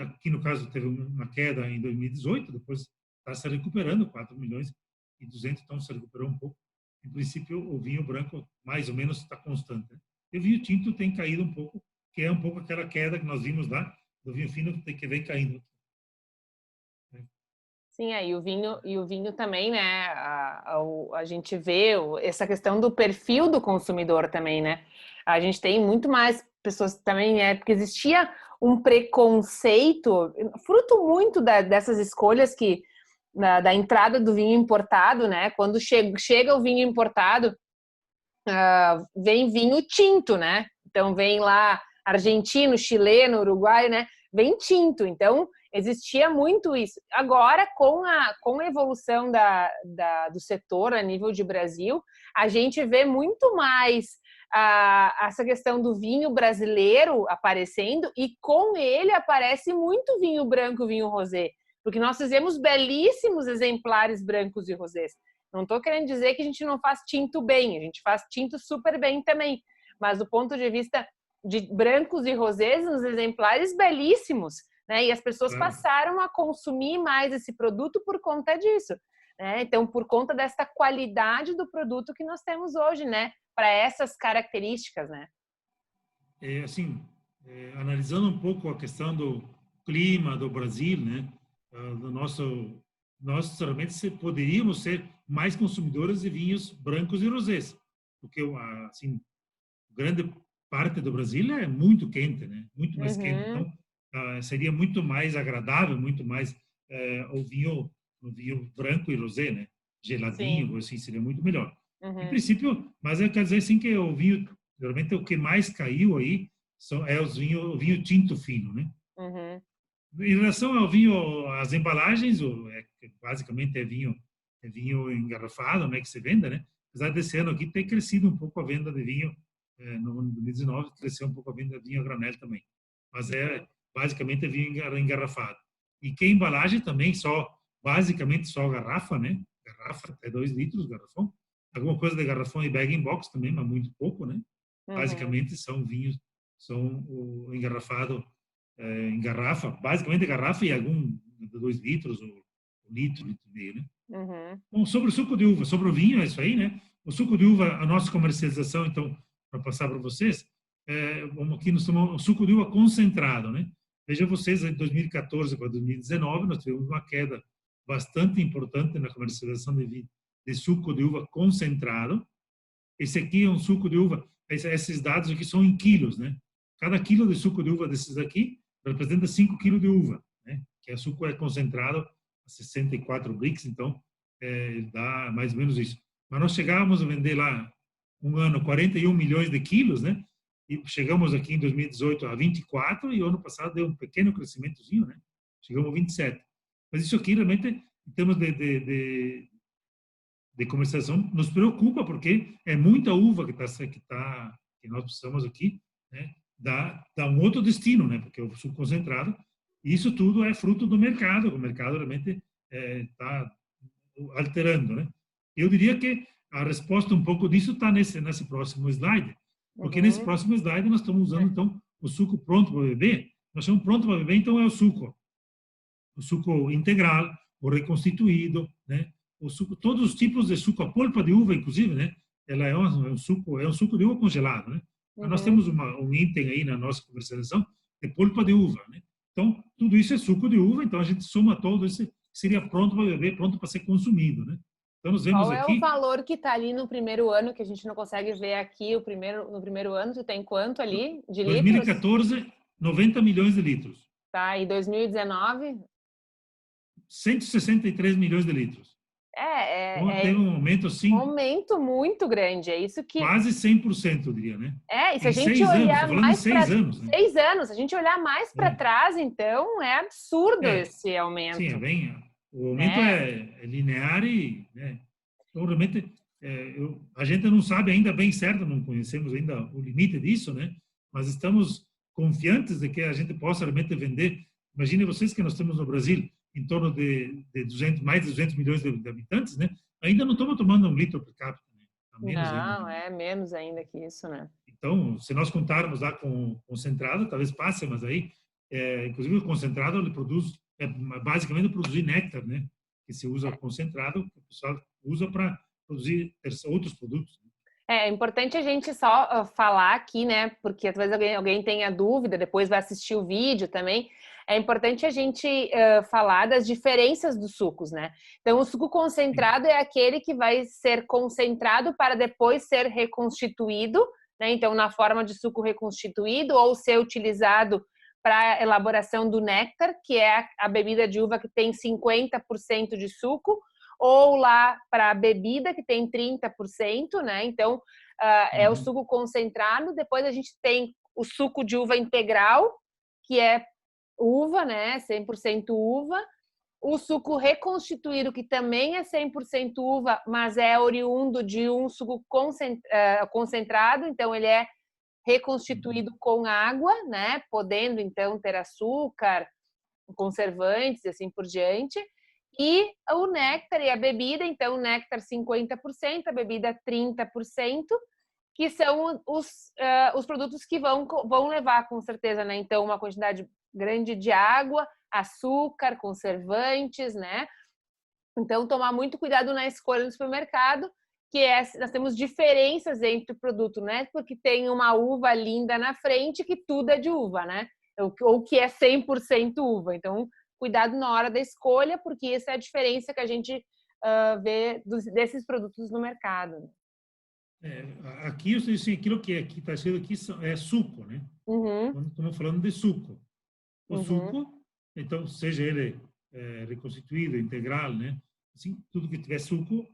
[SPEAKER 2] Aqui, no caso, teve uma queda em 2018, depois está se recuperando, 4 milhões e 200, então se recuperou um pouco. Em princípio, o vinho branco, mais ou menos, está constante, né? E o vinho tinto tem caído um pouco, que é um pouco aquela queda que nós vimos lá, do vinho fino que vem caindo.
[SPEAKER 1] Sim, e o vinho também, né? A gente vê essa questão do perfil do consumidor também, né? A gente tem muito mais pessoas também, porque existia um preconceito, fruto muito dessas escolhas que da entrada do vinho importado, né? Quando chega o vinho importado, vem vinho tinto, né? Então vem lá argentino, chileno, uruguaio, né? Vem tinto. Então existia muito isso. Agora, com a evolução do setor a nível de Brasil, a gente vê muito mais essa questão do vinho brasileiro aparecendo, e com ele aparece muito vinho branco, vinho rosé, porque nós fizemos belíssimos exemplares brancos e rosés. Não estou querendo dizer que a gente não faz tinto bem, a gente faz tinto super bem também, mas do ponto de vista de brancos e rosés, uns exemplares belíssimos, né? E as pessoas passaram a consumir mais esse produto por conta disso, né? Então, por conta dessa qualidade do produto que nós temos hoje, né? Para essas características, né?
[SPEAKER 2] Assim, analisando um pouco a questão do clima do Brasil, né? Nós realmente poderíamos ser mais consumidores de vinhos brancos e rosés, porque assim, grande parte do Brasil é muito quente, né? Muito mais quente. Então, seria muito mais agradável, muito mais o vinho branco e rosé, né? Geladinho, assim, seria muito melhor. Em princípio, mas eu quero dizer assim que o vinho, realmente o que mais caiu aí é o vinho tinto fino, né? Em relação ao vinho, as embalagens, basicamente é vinho engarrafado, né, que se vende, né? Apesar desse ano aqui ter crescido um pouco a venda de vinho, no ano de 2019 cresceu um pouco a venda de vinho a granel também. Mas basicamente é vinho engarrafado. E que embalagem também basicamente só garrafa, né? Garrafa até 2 litros, garrafão. Alguma coisa de garrafão e bag-in-box também, mas muito pouco, né? Basicamente são vinhos, o engarrafado em garrafa, basicamente garrafa e algum de 2 litros ou 1 litro, litro e meio, né? Bom, sobre o suco de uva, sobre o vinho, é isso aí, né? O suco de uva, a nossa comercialização, então, para passar para vocês, aqui nós temos o suco de uva concentrado, né? Veja vocês, de 2014 para 2019, nós tivemos uma queda bastante importante na comercialização de suco de uva concentrado. Esse aqui é um suco de uva, esses dados aqui são em quilos, né? Cada quilo de suco de uva desses aqui representa 5 quilos de uva, né? Que o suco é concentrado a 64 brix, então dá mais ou menos isso. Mas nós chegávamos a vender lá um ano 41 milhões de quilos, né? E chegamos aqui em 2018 a 24 e o ano passado deu um pequeno crescimentozinho, né? Chegamos a 27. Mas isso aqui realmente, em termos de comercialização, nos preocupa porque é muita uva que nós precisamos aqui, né? Dá um outro destino, né? Porque o suco concentrado, isso tudo é fruto do mercado. O mercado realmente está alterando, né? Eu diria que a resposta um pouco disso está nesse próximo slide, porque nesse próximo slide nós estamos usando então o suco pronto para beber. Nós chamamos pronto para beber, então é o suco integral, o reconstituído, né? O suco, todos os tipos de suco, a polpa de uva, inclusive, né? Ela é um suco de uva congelado, né? Mas nós temos um item aí na nossa comercialização de polpa de uva, né? Então, tudo isso é suco de uva, então a gente soma todo esse, seria pronto para beber, pronto para ser consumido, né? Então, nós vemos
[SPEAKER 1] Qual é
[SPEAKER 2] aqui...
[SPEAKER 1] o valor que está ali no primeiro ano, que a gente não consegue ver aqui, no primeiro ano, tu tem quanto ali de
[SPEAKER 2] 2014,
[SPEAKER 1] litros?
[SPEAKER 2] 90 milhões de litros.
[SPEAKER 1] Tá, e 2019?
[SPEAKER 2] 163 milhões de litros. Então, teve um aumento assim...
[SPEAKER 1] Um aumento muito grande, é isso que...
[SPEAKER 2] Quase 100%, eu diria, né?
[SPEAKER 1] E se
[SPEAKER 2] em
[SPEAKER 1] a gente
[SPEAKER 2] 6
[SPEAKER 1] olhar
[SPEAKER 2] anos, estou falando
[SPEAKER 1] mais
[SPEAKER 2] de 6 anos. Né?
[SPEAKER 1] 6 anos, se a gente olhar mais para trás, então, é absurdo esse aumento.
[SPEAKER 2] Sim, o aumento é linear e... Né? Então, realmente, a gente não sabe ainda bem certo, não conhecemos ainda o limite disso, né? Mas estamos confiantes de que a gente possa realmente vender. Imagine vocês que nós temos no Brasil em torno de 200, mais de 200 milhões de habitantes, né? Ainda não estamos tomando 1 litro por capita, né?
[SPEAKER 1] Menos não, ainda, menos ainda que isso, né?
[SPEAKER 2] Então, se nós contarmos lá com concentrado, talvez passe, mas aí, inclusive o concentrado, ele produz, basicamente produzir néctar, né? Que se usa concentrado, que o pessoal usa para produzir outros produtos.
[SPEAKER 1] É importante a gente só falar aqui, né? Porque talvez alguém tenha dúvida, depois vai assistir o vídeo também. É importante a gente falar das diferenças dos sucos, né? Então, o suco concentrado é aquele que vai ser concentrado para depois ser reconstituído, né? Então, na forma de suco reconstituído ou ser utilizado para a elaboração do néctar, que é a bebida de uva que tem 50% de suco, ou lá para a bebida, que tem 30%, né? Então, é o suco concentrado. Depois a gente tem o suco de uva integral, que é uva, né? 100% uva. O suco reconstituído, que também é 100% uva, mas é oriundo de um suco concentrado, então ele é reconstituído com água, né? Podendo então ter açúcar, conservantes e assim por diante. E o néctar e a bebida, então o néctar 50%, a bebida 30%, que são os produtos que vão levar com certeza, né? Então uma quantidade grande de água, açúcar, conservantes, né? Então tomar muito cuidado na escolha no supermercado, nós temos diferenças entre o produto, né? Porque tem uma uva linda na frente que tudo é de uva, né? Ou que é 100% uva. Então, cuidado na hora da escolha, porque essa é a diferença que a gente vê desses produtos no mercado.
[SPEAKER 2] Aqui, aquilo que aqui está escrito aqui é suco, né? Quando estamos falando de suco. O suco, então, seja ele reconstituído, integral, né? Assim, tudo que tiver suco,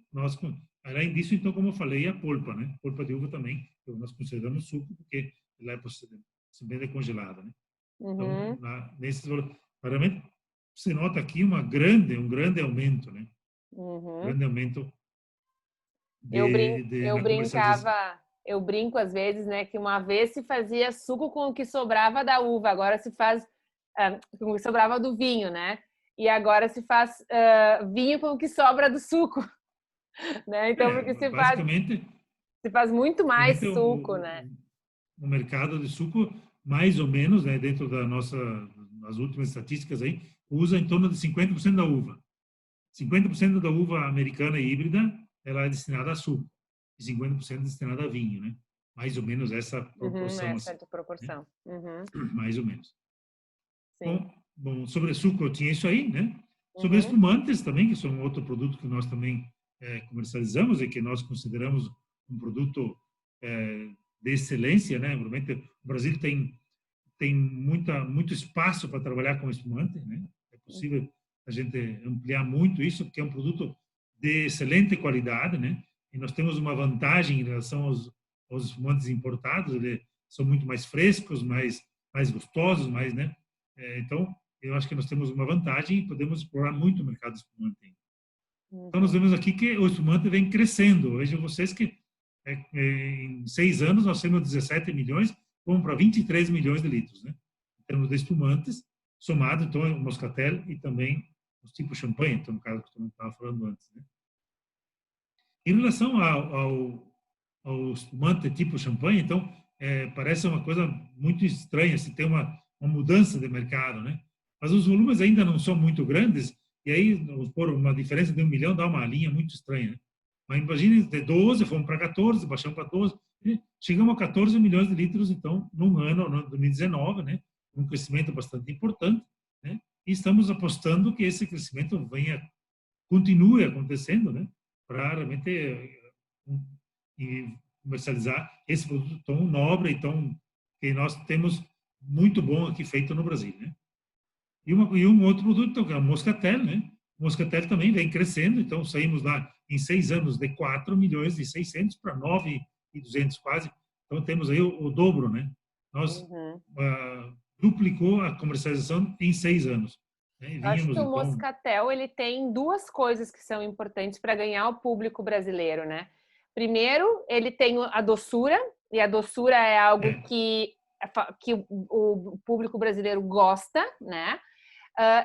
[SPEAKER 2] além disso, então, como eu falei, a polpa, né? Polpa de uva também, nós consideramos suco, porque ela é simplesmente congelada, né? Então, nesses realmente se nota aqui um grande aumento, né? Grande aumento na comercialização.
[SPEAKER 1] Eu brinco às vezes, né, que uma vez se fazia suco com o que sobrava da uva, agora se faz com o que sobrava do vinho, né? E agora se faz vinho com o que sobra do suco, né? Então, porque se faz muito mais suco, né?
[SPEAKER 2] O mercado de suco, mais ou menos, né, dentro das últimas estatísticas aí, usa em torno de 50% da uva. 50% da uva americana híbrida, ela é destinada a suco, e 50% destinada a vinho, né? Mais ou menos essa proporção.
[SPEAKER 1] Essa proporção.
[SPEAKER 2] Né? Mais ou menos. Bom, sobre suco eu tinha isso aí, né? Sobre espumantes também, que são outro produto que nós também comercializamos e que nós consideramos um produto de excelência, né? Realmente, o Brasil tem muito espaço para trabalhar com espumante, né? É possível a gente ampliar muito isso, porque é um produto de excelente qualidade, né? E nós temos uma vantagem em relação aos espumantes importados, eles são muito mais frescos, mais gostosos, né? Então, eu acho que nós temos uma vantagem e podemos explorar muito o mercado de espumante. Então, nós vemos aqui que o espumante vem crescendo. Vejam vocês que em 6 anos nós temos 17 milhões, vamos para 23 milhões de litros, né? Em termos de espumantes, somado, então, o moscatel e também os tipos champanhe, então, no caso que eu estava falando antes, né? Em relação ao espumante tipo champanhe, então, parece uma coisa muito estranha se tem uma mudança de mercado, né? Mas os volumes ainda não são muito grandes, e aí, por uma diferença de 1 milhão, dá uma linha muito estranha, né? Mas imagine, de 12, fomos para 14, baixamos para 12, chegamos a 14 milhões de litros, então, num ano, no 2019, né? Um crescimento bastante importante, né? E estamos apostando que esse crescimento continue acontecendo, né? Para realmente comercializar esse produto tão nobre e que nós temos muito bom aqui feito no Brasil, né? E um outro produto que é o moscatel, né? O moscatel também vem crescendo, então saímos lá em 6 anos de 4 milhões e 600 para 9 e 200 quase. Então temos aí o dobro, né? Nós duplicou a comercialização em 6 anos. Né?
[SPEAKER 1] Acho que o moscatel ele tem duas coisas que são importantes para ganhar o público brasileiro, né? Primeiro, ele tem a doçura, e a doçura é algo que o público brasileiro gosta, né?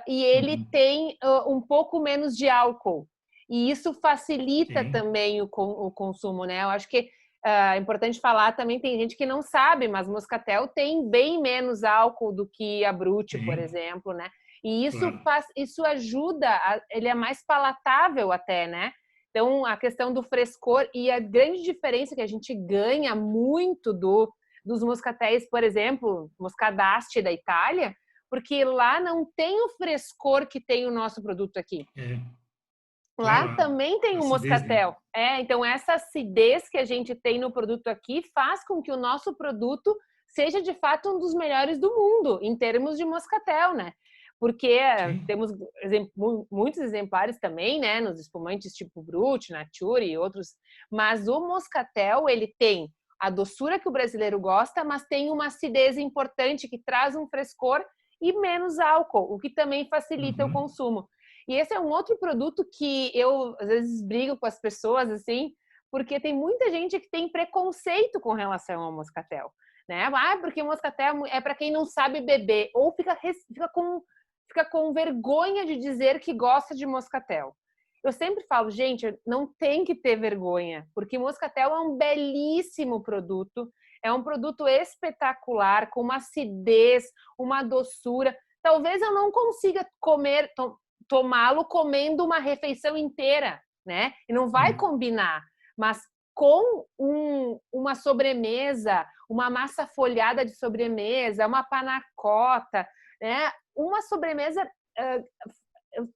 [SPEAKER 1] E ele tem um pouco menos de álcool. E isso facilita também o consumo, né? Eu acho que é importante falar também, tem gente que não sabe, mas moscatel tem bem menos álcool do que a Brut, por exemplo, né? E isso ajuda, ele é mais palatável até, né? Então, a questão do frescor e a grande diferença que a gente ganha muito dos moscatéis, por exemplo, Moscadaste da Itália, porque lá não tem o frescor que tem o nosso produto aqui. Lá também tem o moscatel. Então essa acidez que a gente tem no produto aqui faz com que o nosso produto seja de fato um dos melhores do mundo em termos de moscatel, né? Porque
[SPEAKER 2] Sim.
[SPEAKER 1] temos muitos exemplares também, né, nos espumantes tipo Brut, Nature e outros, mas o moscatel, ele tem a doçura que o brasileiro gosta, mas tem uma acidez importante que traz um frescor e menos álcool, o que também facilita o
[SPEAKER 2] Uhum.
[SPEAKER 1] consumo. E esse é um outro produto que eu, às vezes, brigo com as pessoas, assim, porque tem muita gente que tem preconceito com relação ao moscatel, né? Ah, porque o moscatel é para quem não sabe beber, ou fica com vergonha de dizer que gosta de moscatel. Eu sempre falo, gente, não tem que ter vergonha, porque moscatel é um belíssimo produto, é um produto espetacular, com uma acidez, uma doçura. Talvez eu não consiga tomá-lo comendo uma refeição inteira, né? E não vai combinar, mas com uma sobremesa, uma massa folhada de sobremesa, uma panacota, né? Uma sobremesa,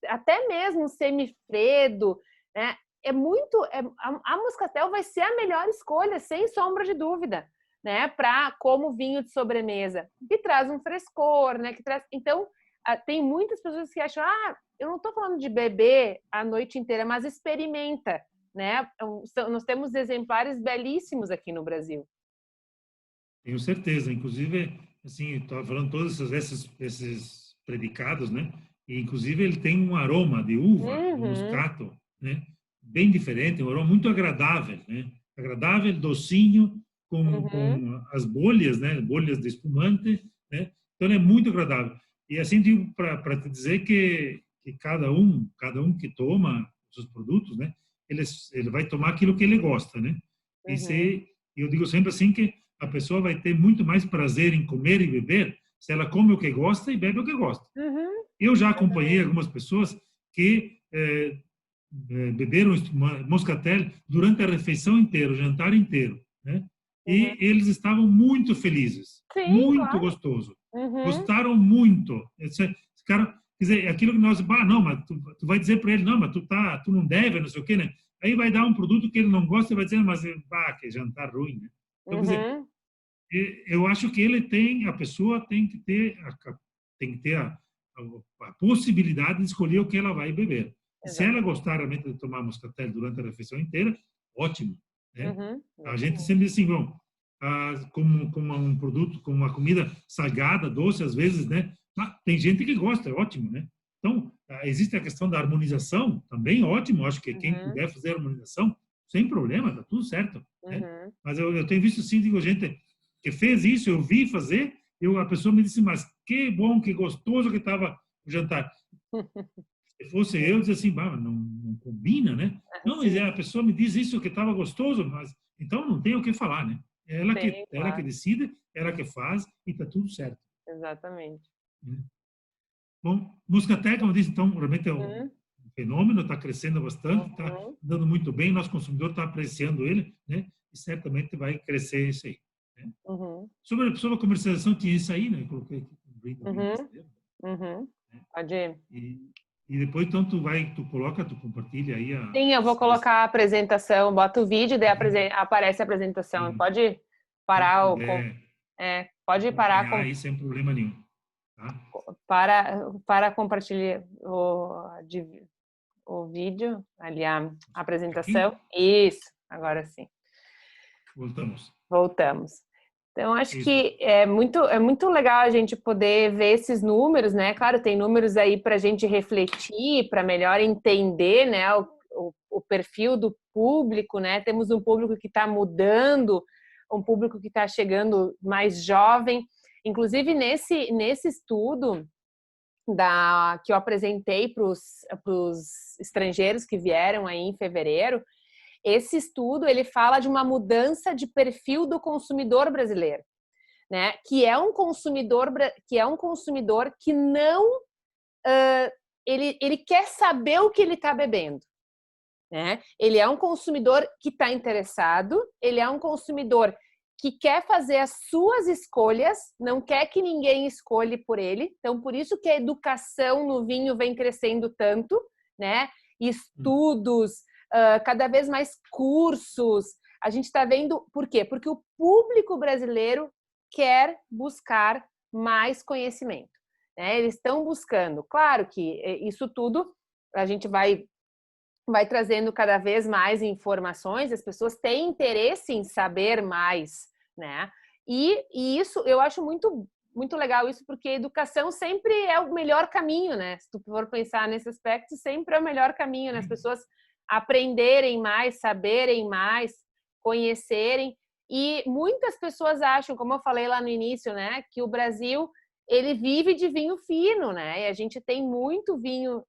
[SPEAKER 1] até mesmo semifredo, né? A moscatel vai ser a melhor escolha, sem sombra de dúvida, né? Para como vinho de sobremesa, que traz um frescor, né? Então, tem muitas pessoas que acham, eu não estou falando de beber a noite inteira, mas experimenta, né? Nós temos exemplares belíssimos aqui no Brasil.
[SPEAKER 2] Tenho certeza. Inclusive, assim, estou falando todos esses predicados, né? E, inclusive, ele tem um aroma de uva, do moscato, né? Bem diferente, um aroma muito agradável, né? Agradável, docinho, com as bolhas, né? Bolhas de espumante, né? Então, é muito agradável. E, assim, digo para te dizer que cada um que toma os produtos, né? Ele vai tomar aquilo que ele gosta, né? Eu digo sempre assim que a pessoa vai ter muito mais prazer em comer e beber se ela come o que gosta e bebe o que gosta. Eu já acompanhei algumas pessoas que beberam moscatel durante a refeição inteira, o jantar inteiro, né? E eles estavam muito felizes,
[SPEAKER 1] Sim,
[SPEAKER 2] muito
[SPEAKER 1] claro.
[SPEAKER 2] gostoso. Gostaram muito. Esse cara, quer dizer, aquilo que nós, não, mas tu vai dizer para ele, não, mas tu não deve, não sei o quê, né? Aí vai dar um produto que ele não gosta e vai dizer, mas que jantar ruim, né? Então, quer dizer, eu acho que a pessoa tem que ter a possibilidade de escolher o que ela vai beber. E se ela
[SPEAKER 1] Exatamente.
[SPEAKER 2] gostar realmente de tomar moscatel durante a refeição inteira, ótimo, né? A gente
[SPEAKER 1] Exatamente.
[SPEAKER 2] sempre diz assim, bom, como um produto, como uma comida salgada, doce, às vezes, né? Tem gente que gosta, é ótimo, né? Então, existe a questão da harmonização, também ótimo, acho que quem puder fazer a harmonização, sem problema, tá tudo certo, né? Mas eu tenho visto, sim, digo, gente que fez isso, eu vi fazer, a pessoa me disse, mas que bom, que gostoso que estava o jantar. Se fosse eu, dizia assim, não combina, né? Não, mas a pessoa me diz isso, que estava gostoso, mas então não tem o que falar, né?
[SPEAKER 1] Sim,
[SPEAKER 2] Ela que
[SPEAKER 1] claro.
[SPEAKER 2] decide, ela que faz e está tudo certo.
[SPEAKER 1] Exatamente.
[SPEAKER 2] Né? Bom, Moscatel, como eu disse, então, realmente é um fenômeno, está crescendo bastante, está dando muito bem, nosso consumidor está apreciando ele, né? E certamente vai crescer isso aí. Né? Sobre a comercialização, tinha isso aí, né? Eu coloquei aqui um brinde do vinho brasileiro. Né?
[SPEAKER 1] Pode ir.
[SPEAKER 2] E depois, então, tu compartilha aí
[SPEAKER 1] Sim, eu vou colocar a apresentação, bota o vídeo, daí aparece a apresentação.
[SPEAKER 2] e
[SPEAKER 1] Pode
[SPEAKER 2] quem
[SPEAKER 1] parar
[SPEAKER 2] puder
[SPEAKER 1] pode parar
[SPEAKER 2] acompanhar aí sem problema nenhum, tá?
[SPEAKER 1] para compartilhar o vídeo, ali a
[SPEAKER 2] Aqui,
[SPEAKER 1] apresentação. Isso, agora sim.
[SPEAKER 2] voltamos.
[SPEAKER 1] Voltamos. Então, acho
[SPEAKER 2] Isso.
[SPEAKER 1] que é muito legal a gente poder ver esses números, né? Claro, tem números aí para a gente refletir, para melhor entender, né, o perfil do público, né? Temos um público que está mudando, um público que está chegando mais jovem. Inclusive, nesse estudo que eu apresentei para os estrangeiros que vieram aí em fevereiro, esse estudo ele fala de uma mudança de perfil do consumidor brasileiro, né? Que é um consumidor que não ele quer saber o que ele está bebendo, né? Ele é um consumidor que está interessado, ele é um consumidor que quer fazer as suas escolhas, não quer que ninguém escolha por ele. Então, por isso que a educação no vinho vem crescendo tanto, né? Estudos, cada vez mais cursos. A gente está vendo, por quê? Porque o público brasileiro quer buscar mais conhecimento, né? Eles estão buscando. Claro que isso tudo a gente vai trazendo cada vez mais informações, as pessoas têm interesse em saber mais, né? E isso eu acho muito legal isso, porque a educação sempre é o melhor caminho, né? Se tu for pensar nesse aspecto, sempre é o melhor caminho, né? As pessoas aprenderem mais, saberem mais, conhecerem. E muitas pessoas acham, como eu falei lá no início, né, que o Brasil ele vive de vinho fino, né? E a gente tem muito vinho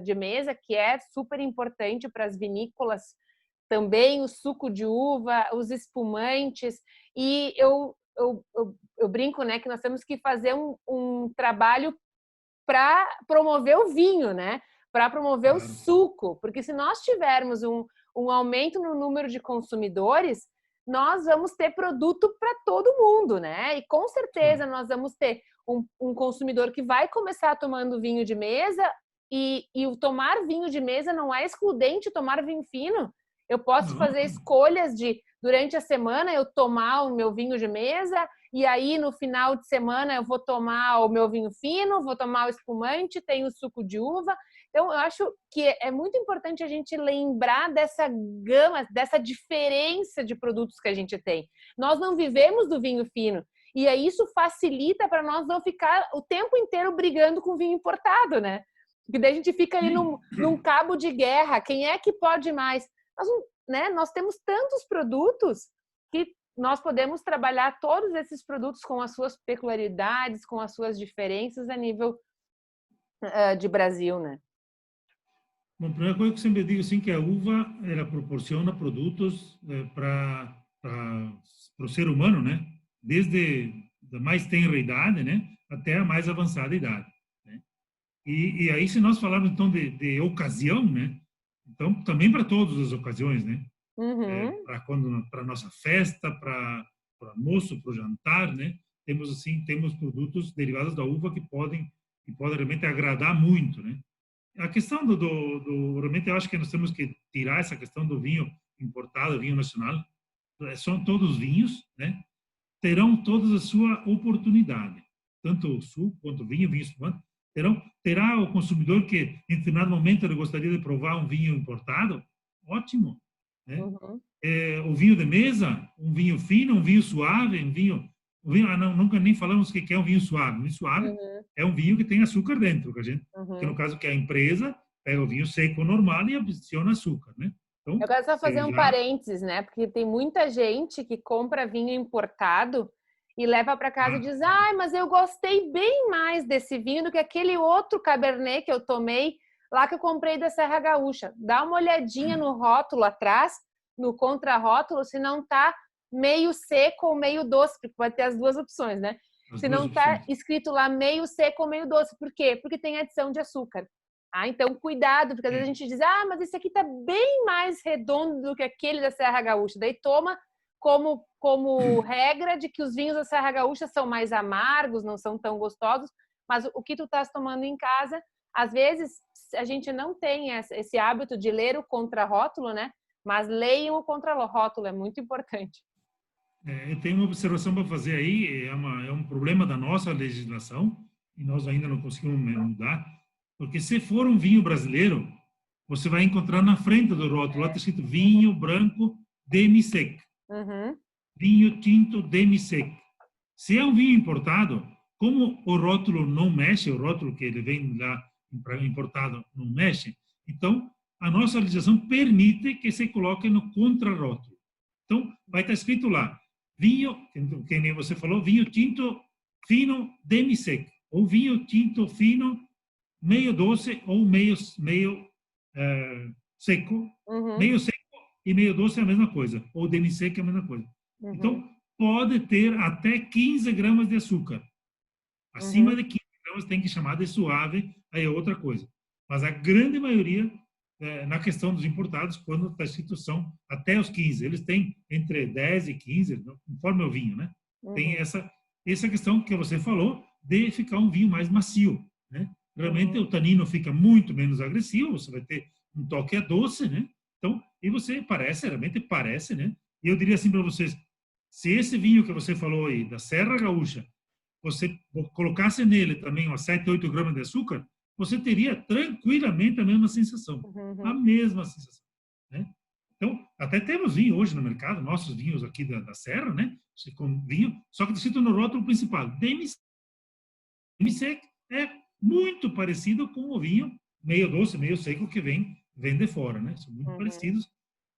[SPEAKER 1] de mesa que é super importante para as vinícolas, também o suco de uva, os espumantes. E eu brinco, né, que nós temos que fazer um trabalho para promover o vinho, né? Para promover o
[SPEAKER 2] Claro.
[SPEAKER 1] suco, porque se nós tivermos um aumento no número de consumidores, nós vamos ter produto para todo mundo, né? E com certeza nós vamos ter um consumidor que vai começar tomando vinho de mesa e o tomar vinho de mesa não é excludente tomar vinho fino. Eu posso
[SPEAKER 2] Não.
[SPEAKER 1] fazer escolhas de, durante a semana, eu tomar o meu vinho de mesa e aí no final de semana eu vou tomar o meu vinho fino, vou tomar o espumante, tem o suco de uva. Então, eu acho que é muito importante a gente lembrar dessa gama, dessa diferença de produtos que a gente tem. Nós não vivemos do vinho fino. E aí isso facilita para nós não ficar o tempo inteiro brigando com vinho importado, né? Porque daí a gente fica aí num cabo de guerra. Quem é que pode mais? Nós temos tantos produtos que nós podemos trabalhar todos esses produtos com as suas peculiaridades, com as suas diferenças a nível de Brasil, né?
[SPEAKER 2] Bom, a primeira coisa que eu sempre digo assim que a uva ela proporciona produtos para o ser humano, né? Desde a mais tenra idade, né, até a mais avançada idade, né? E aí se nós falarmos então de ocasião, né? Então também para todas as ocasiões, né?
[SPEAKER 1] Uhum.
[SPEAKER 2] Para nossa festa, para o almoço, para o jantar, né? Temos produtos derivados da uva que podem realmente agradar muito, né? A questão realmente eu acho que nós temos que tirar essa questão do vinho importado, vinho nacional. São todos vinhos, né? Terão todas a sua oportunidade, tanto o suco quanto o vinho espumante. Terá o consumidor que em determinado momento ele gostaria de provar um vinho importado, ótimo, né?
[SPEAKER 1] Uhum.
[SPEAKER 2] O vinho de mesa, um vinho fino, um vinho suave, não, nunca nem falamos que é um vinho suave. Um vinho suave
[SPEAKER 1] Uhum.
[SPEAKER 2] é um vinho que tem açúcar dentro, que no
[SPEAKER 1] Uhum.
[SPEAKER 2] caso que a empresa pega o vinho seco normal e adiciona açúcar, né? Então,
[SPEAKER 1] Eu quero só fazer
[SPEAKER 2] você
[SPEAKER 1] um
[SPEAKER 2] já
[SPEAKER 1] parênteses, né? Porque tem muita gente que compra vinho importado e leva para casa e diz: "Ai, mas eu gostei bem mais desse vinho do que aquele outro Cabernet que eu tomei lá que eu comprei da Serra Gaúcha". Dá uma olhadinha no rótulo atrás, no contrarótulo, se não tá meio seco ou meio doce, porque pode ter as duas opções, né?
[SPEAKER 2] as
[SPEAKER 1] Se
[SPEAKER 2] duas
[SPEAKER 1] não tá
[SPEAKER 2] opções.
[SPEAKER 1] escrito lá meio seco ou meio doce, por quê? Porque tem adição de açúcar. Então, cuidado, porque às vezes a gente diz, mas esse aqui está bem mais redondo do que aquele da Serra Gaúcha. Daí toma como regra de que os vinhos da Serra Gaúcha são mais amargos, não são tão gostosos, mas o que tu estás tomando em casa, às vezes a gente não tem esse hábito de ler o contrarótulo, né? Mas leiam o contrarótulo, é muito importante.
[SPEAKER 2] Eu tenho uma observação para fazer aí, é um problema da nossa legislação, e nós ainda não conseguimos mudar, porque se for um vinho brasileiro, você vai encontrar na frente do rótulo, lá está escrito vinho branco demi-sec,
[SPEAKER 1] Uhum.
[SPEAKER 2] vinho tinto demi-sec. Se é um vinho importado, como o rótulo não mexe, o rótulo que ele vem lá importado não mexe, então a nossa legislação permite que se coloque no contrarótulo. Então, vai estar escrito lá, vinho, que nem você falou, vinho tinto fino demi-sec, ou vinho tinto fino meio doce ou meio seco.
[SPEAKER 1] Uhum.
[SPEAKER 2] Meio seco e meio doce é a mesma coisa, ou demi-sec é a mesma coisa.
[SPEAKER 1] Uhum.
[SPEAKER 2] Então, pode ter até 15 gramas de açúcar. Acima
[SPEAKER 1] Uhum.
[SPEAKER 2] de 15 gramas tem que chamar de suave, aí é outra coisa. Mas a grande maioria, na questão dos importados, quando está escrito são até os 15, eles têm entre 10 e 15, conforme o vinho, né? Tem
[SPEAKER 1] Uhum.
[SPEAKER 2] essa questão que você falou de ficar um vinho mais macio, né? Realmente
[SPEAKER 1] Uhum.
[SPEAKER 2] o tanino fica muito menos agressivo, você vai ter um toque doce, né? Então, e você realmente parece, né? E eu diria assim para vocês, Se esse vinho que você falou aí, da Serra Gaúcha, você colocasse nele também umas 7, 8 gramas de açúcar, você teria tranquilamente a mesma sensação. A
[SPEAKER 1] Uhum.
[SPEAKER 2] mesma sensação, né? Então, até temos vinho hoje no mercado, nossos vinhos aqui da Serra, né? Com vinho, só que escrito no rótulo principal, demi-sec, é muito parecido com o vinho meio doce, meio seco que vem de fora, né? São muito
[SPEAKER 1] Uhum.
[SPEAKER 2] parecidos,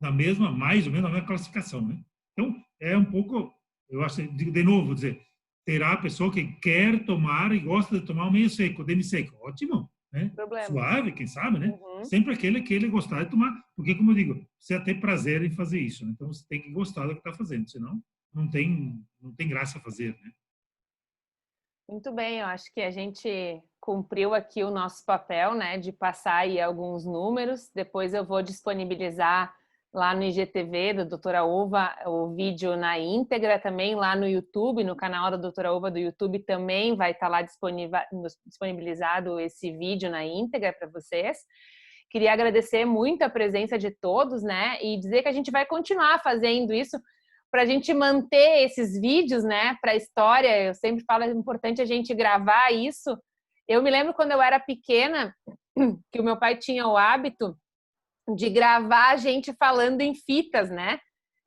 [SPEAKER 2] mais ou menos na mesma classificação, né? Então, é um pouco, eu acho, de novo, vou dizer, terá a pessoa que quer tomar e gosta de tomar o meio seco, demi-seco, ótimo, né?
[SPEAKER 1] Problema.
[SPEAKER 2] Suave, quem sabe, né?
[SPEAKER 1] Uhum.
[SPEAKER 2] Sempre aquele que ele gostar de tomar, porque, como eu digo, você tem prazer em fazer isso, né? Então você tem que gostar do que está fazendo, senão não tem graça fazer, né?
[SPEAKER 1] Muito bem, eu acho que a gente cumpriu aqui o nosso papel, né, de passar aí alguns números. Depois eu vou disponibilizar lá no IGTV da Doutora Uva o vídeo na íntegra, também lá no YouTube, no canal da Doutora Uva do YouTube também vai estar lá disponibilizado esse vídeo na íntegra para vocês. Queria agradecer muito a presença de todos, né, e dizer que a gente vai continuar fazendo isso para a gente manter esses vídeos, né, para a história. Eu sempre falo, é importante a gente gravar isso. Eu me lembro quando eu era pequena, que o meu pai tinha o hábito de gravar a gente falando em fitas, né?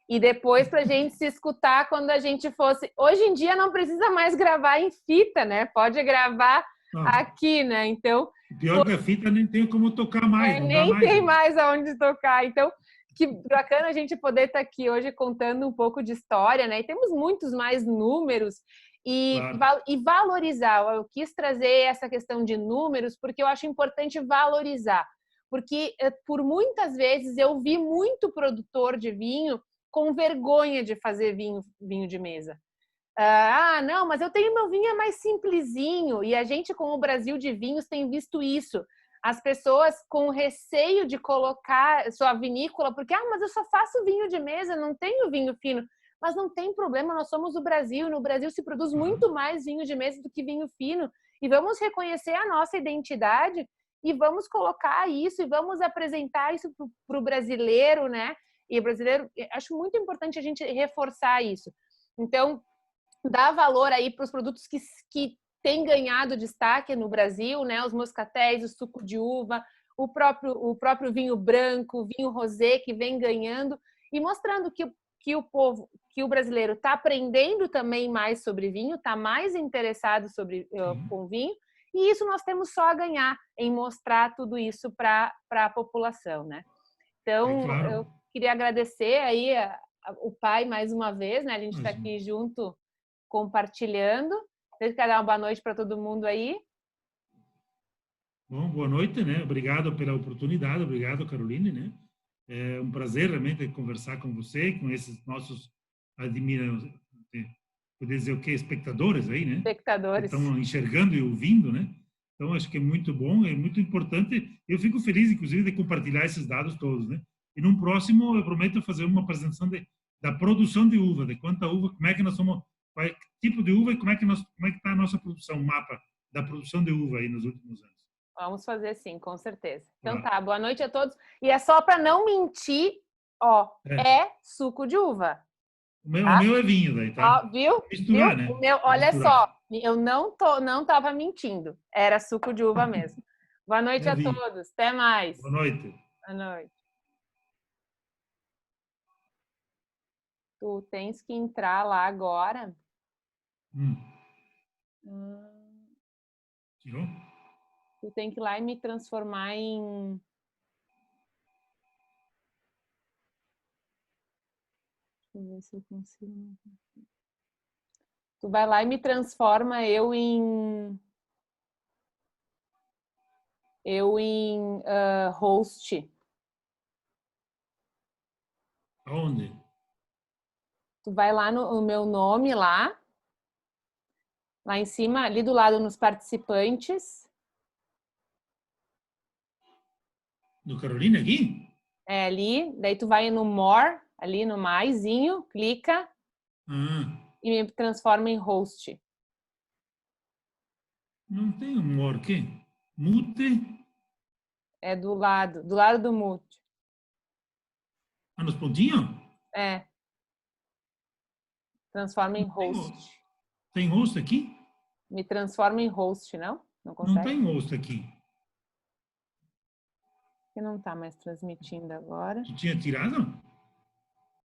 [SPEAKER 1] E depois para a gente se escutar quando a gente fosse. Hoje em dia não precisa mais gravar em fita, né? Pode gravar
[SPEAKER 2] Não,
[SPEAKER 1] aqui, né? Então,
[SPEAKER 2] o pior que a fita nem tem como tocar mais, não dá
[SPEAKER 1] nem
[SPEAKER 2] mais.
[SPEAKER 1] tem mais aonde tocar. Então, que bacana a gente poder estar aqui hoje contando um pouco de história, né? E temos muitos mais números
[SPEAKER 2] Claro.
[SPEAKER 1] e valorizar. Eu quis trazer essa questão de números porque eu acho importante valorizar. Porque por muitas vezes eu vi muito produtor de vinho com vergonha de fazer vinho de mesa. Não, mas eu tenho meu vinho é mais simplesinho. E a gente, com o Brasil de Vinhos, tem visto isso. As pessoas com receio de colocar sua vinícola, porque, mas eu só faço vinho de mesa, não tenho vinho fino. Mas não tem problema, nós somos o Brasil. No Brasil se produz muito mais vinho de mesa do que vinho fino. E vamos reconhecer a nossa identidade e vamos colocar isso e vamos apresentar isso para o brasileiro, né? E o brasileiro, acho muito importante a gente reforçar isso. Então, dar valor aí para os produtos que têm ganhado destaque no Brasil, né? Os moscatéis, o suco de uva, o próprio vinho branco, o vinho rosé que vem ganhando e mostrando que o povo, que o brasileiro está aprendendo também mais sobre vinho, está mais interessado com vinho, e isso nós temos só a ganhar em mostrar tudo isso para a população, né?
[SPEAKER 2] É
[SPEAKER 1] Então,
[SPEAKER 2] claro.
[SPEAKER 1] eu queria agradecer aí o pai mais uma vez, né? A gente está
[SPEAKER 2] Imagina.
[SPEAKER 1] aqui junto compartilhando. Você quer dar uma boa noite para todo mundo aí?
[SPEAKER 2] Bom, boa noite, né? Obrigado pela oportunidade, obrigado, Caroline, né? É um prazer realmente conversar com você, com esses nossos admiradores, poder dizer o quê? Espectadores aí, né? Que
[SPEAKER 1] Espectadores.
[SPEAKER 2] estão enxergando e ouvindo, né? Então, acho que é muito bom, é muito importante. Eu fico feliz, inclusive, de compartilhar esses dados todos, né? E num próximo, eu prometo fazer uma apresentação da produção de uva, de quanta uva, como é que nós somos, qual é, tipo de uva e como é que está a nossa produção, o mapa da produção de uva aí nos últimos anos.
[SPEAKER 1] Vamos fazer sim, com certeza. Então
[SPEAKER 2] Claro.
[SPEAKER 1] tá, boa noite a todos. E é só para não mentir, ó,
[SPEAKER 2] É.
[SPEAKER 1] é suco de uva,
[SPEAKER 2] O
[SPEAKER 1] tá?
[SPEAKER 2] meu é vinho daí, tá?
[SPEAKER 1] Ó, viu?
[SPEAKER 2] Misturar,
[SPEAKER 1] Viu?
[SPEAKER 2] né?
[SPEAKER 1] O meu,
[SPEAKER 2] Pra
[SPEAKER 1] olha
[SPEAKER 2] misturar.
[SPEAKER 1] só, eu não tava mentindo. Era suco de uva mesmo. Boa noite
[SPEAKER 2] É
[SPEAKER 1] a
[SPEAKER 2] vinho.
[SPEAKER 1] todos. Até mais.
[SPEAKER 2] Boa noite.
[SPEAKER 1] Boa noite. Tu tens que entrar lá agora.
[SPEAKER 2] Hum.
[SPEAKER 1] Hum,
[SPEAKER 2] Tirou?
[SPEAKER 1] Tu tem que ir lá e me transformar em. Deixa eu ver se eu consigo. Tu vai lá e me transforma eu em host.
[SPEAKER 2] Aonde?
[SPEAKER 1] Tu vai lá no meu nome lá em cima, ali do lado nos participantes.
[SPEAKER 2] Do Carolina aqui?
[SPEAKER 1] É ali, daí tu vai no more, ali no maisinho, clica
[SPEAKER 2] Ah,
[SPEAKER 1] e me transforma em host.
[SPEAKER 2] não tem um or aqui. Mute.
[SPEAKER 1] É do lado do mute.
[SPEAKER 2] Ah, nos pontinhos?
[SPEAKER 1] É. Transforma em host.
[SPEAKER 2] Tem host aqui?
[SPEAKER 1] Me transforma em host, não? Não consegue?
[SPEAKER 2] Não tem host aqui.
[SPEAKER 1] Que não está mais transmitindo agora.
[SPEAKER 2] Tu tinha tirado?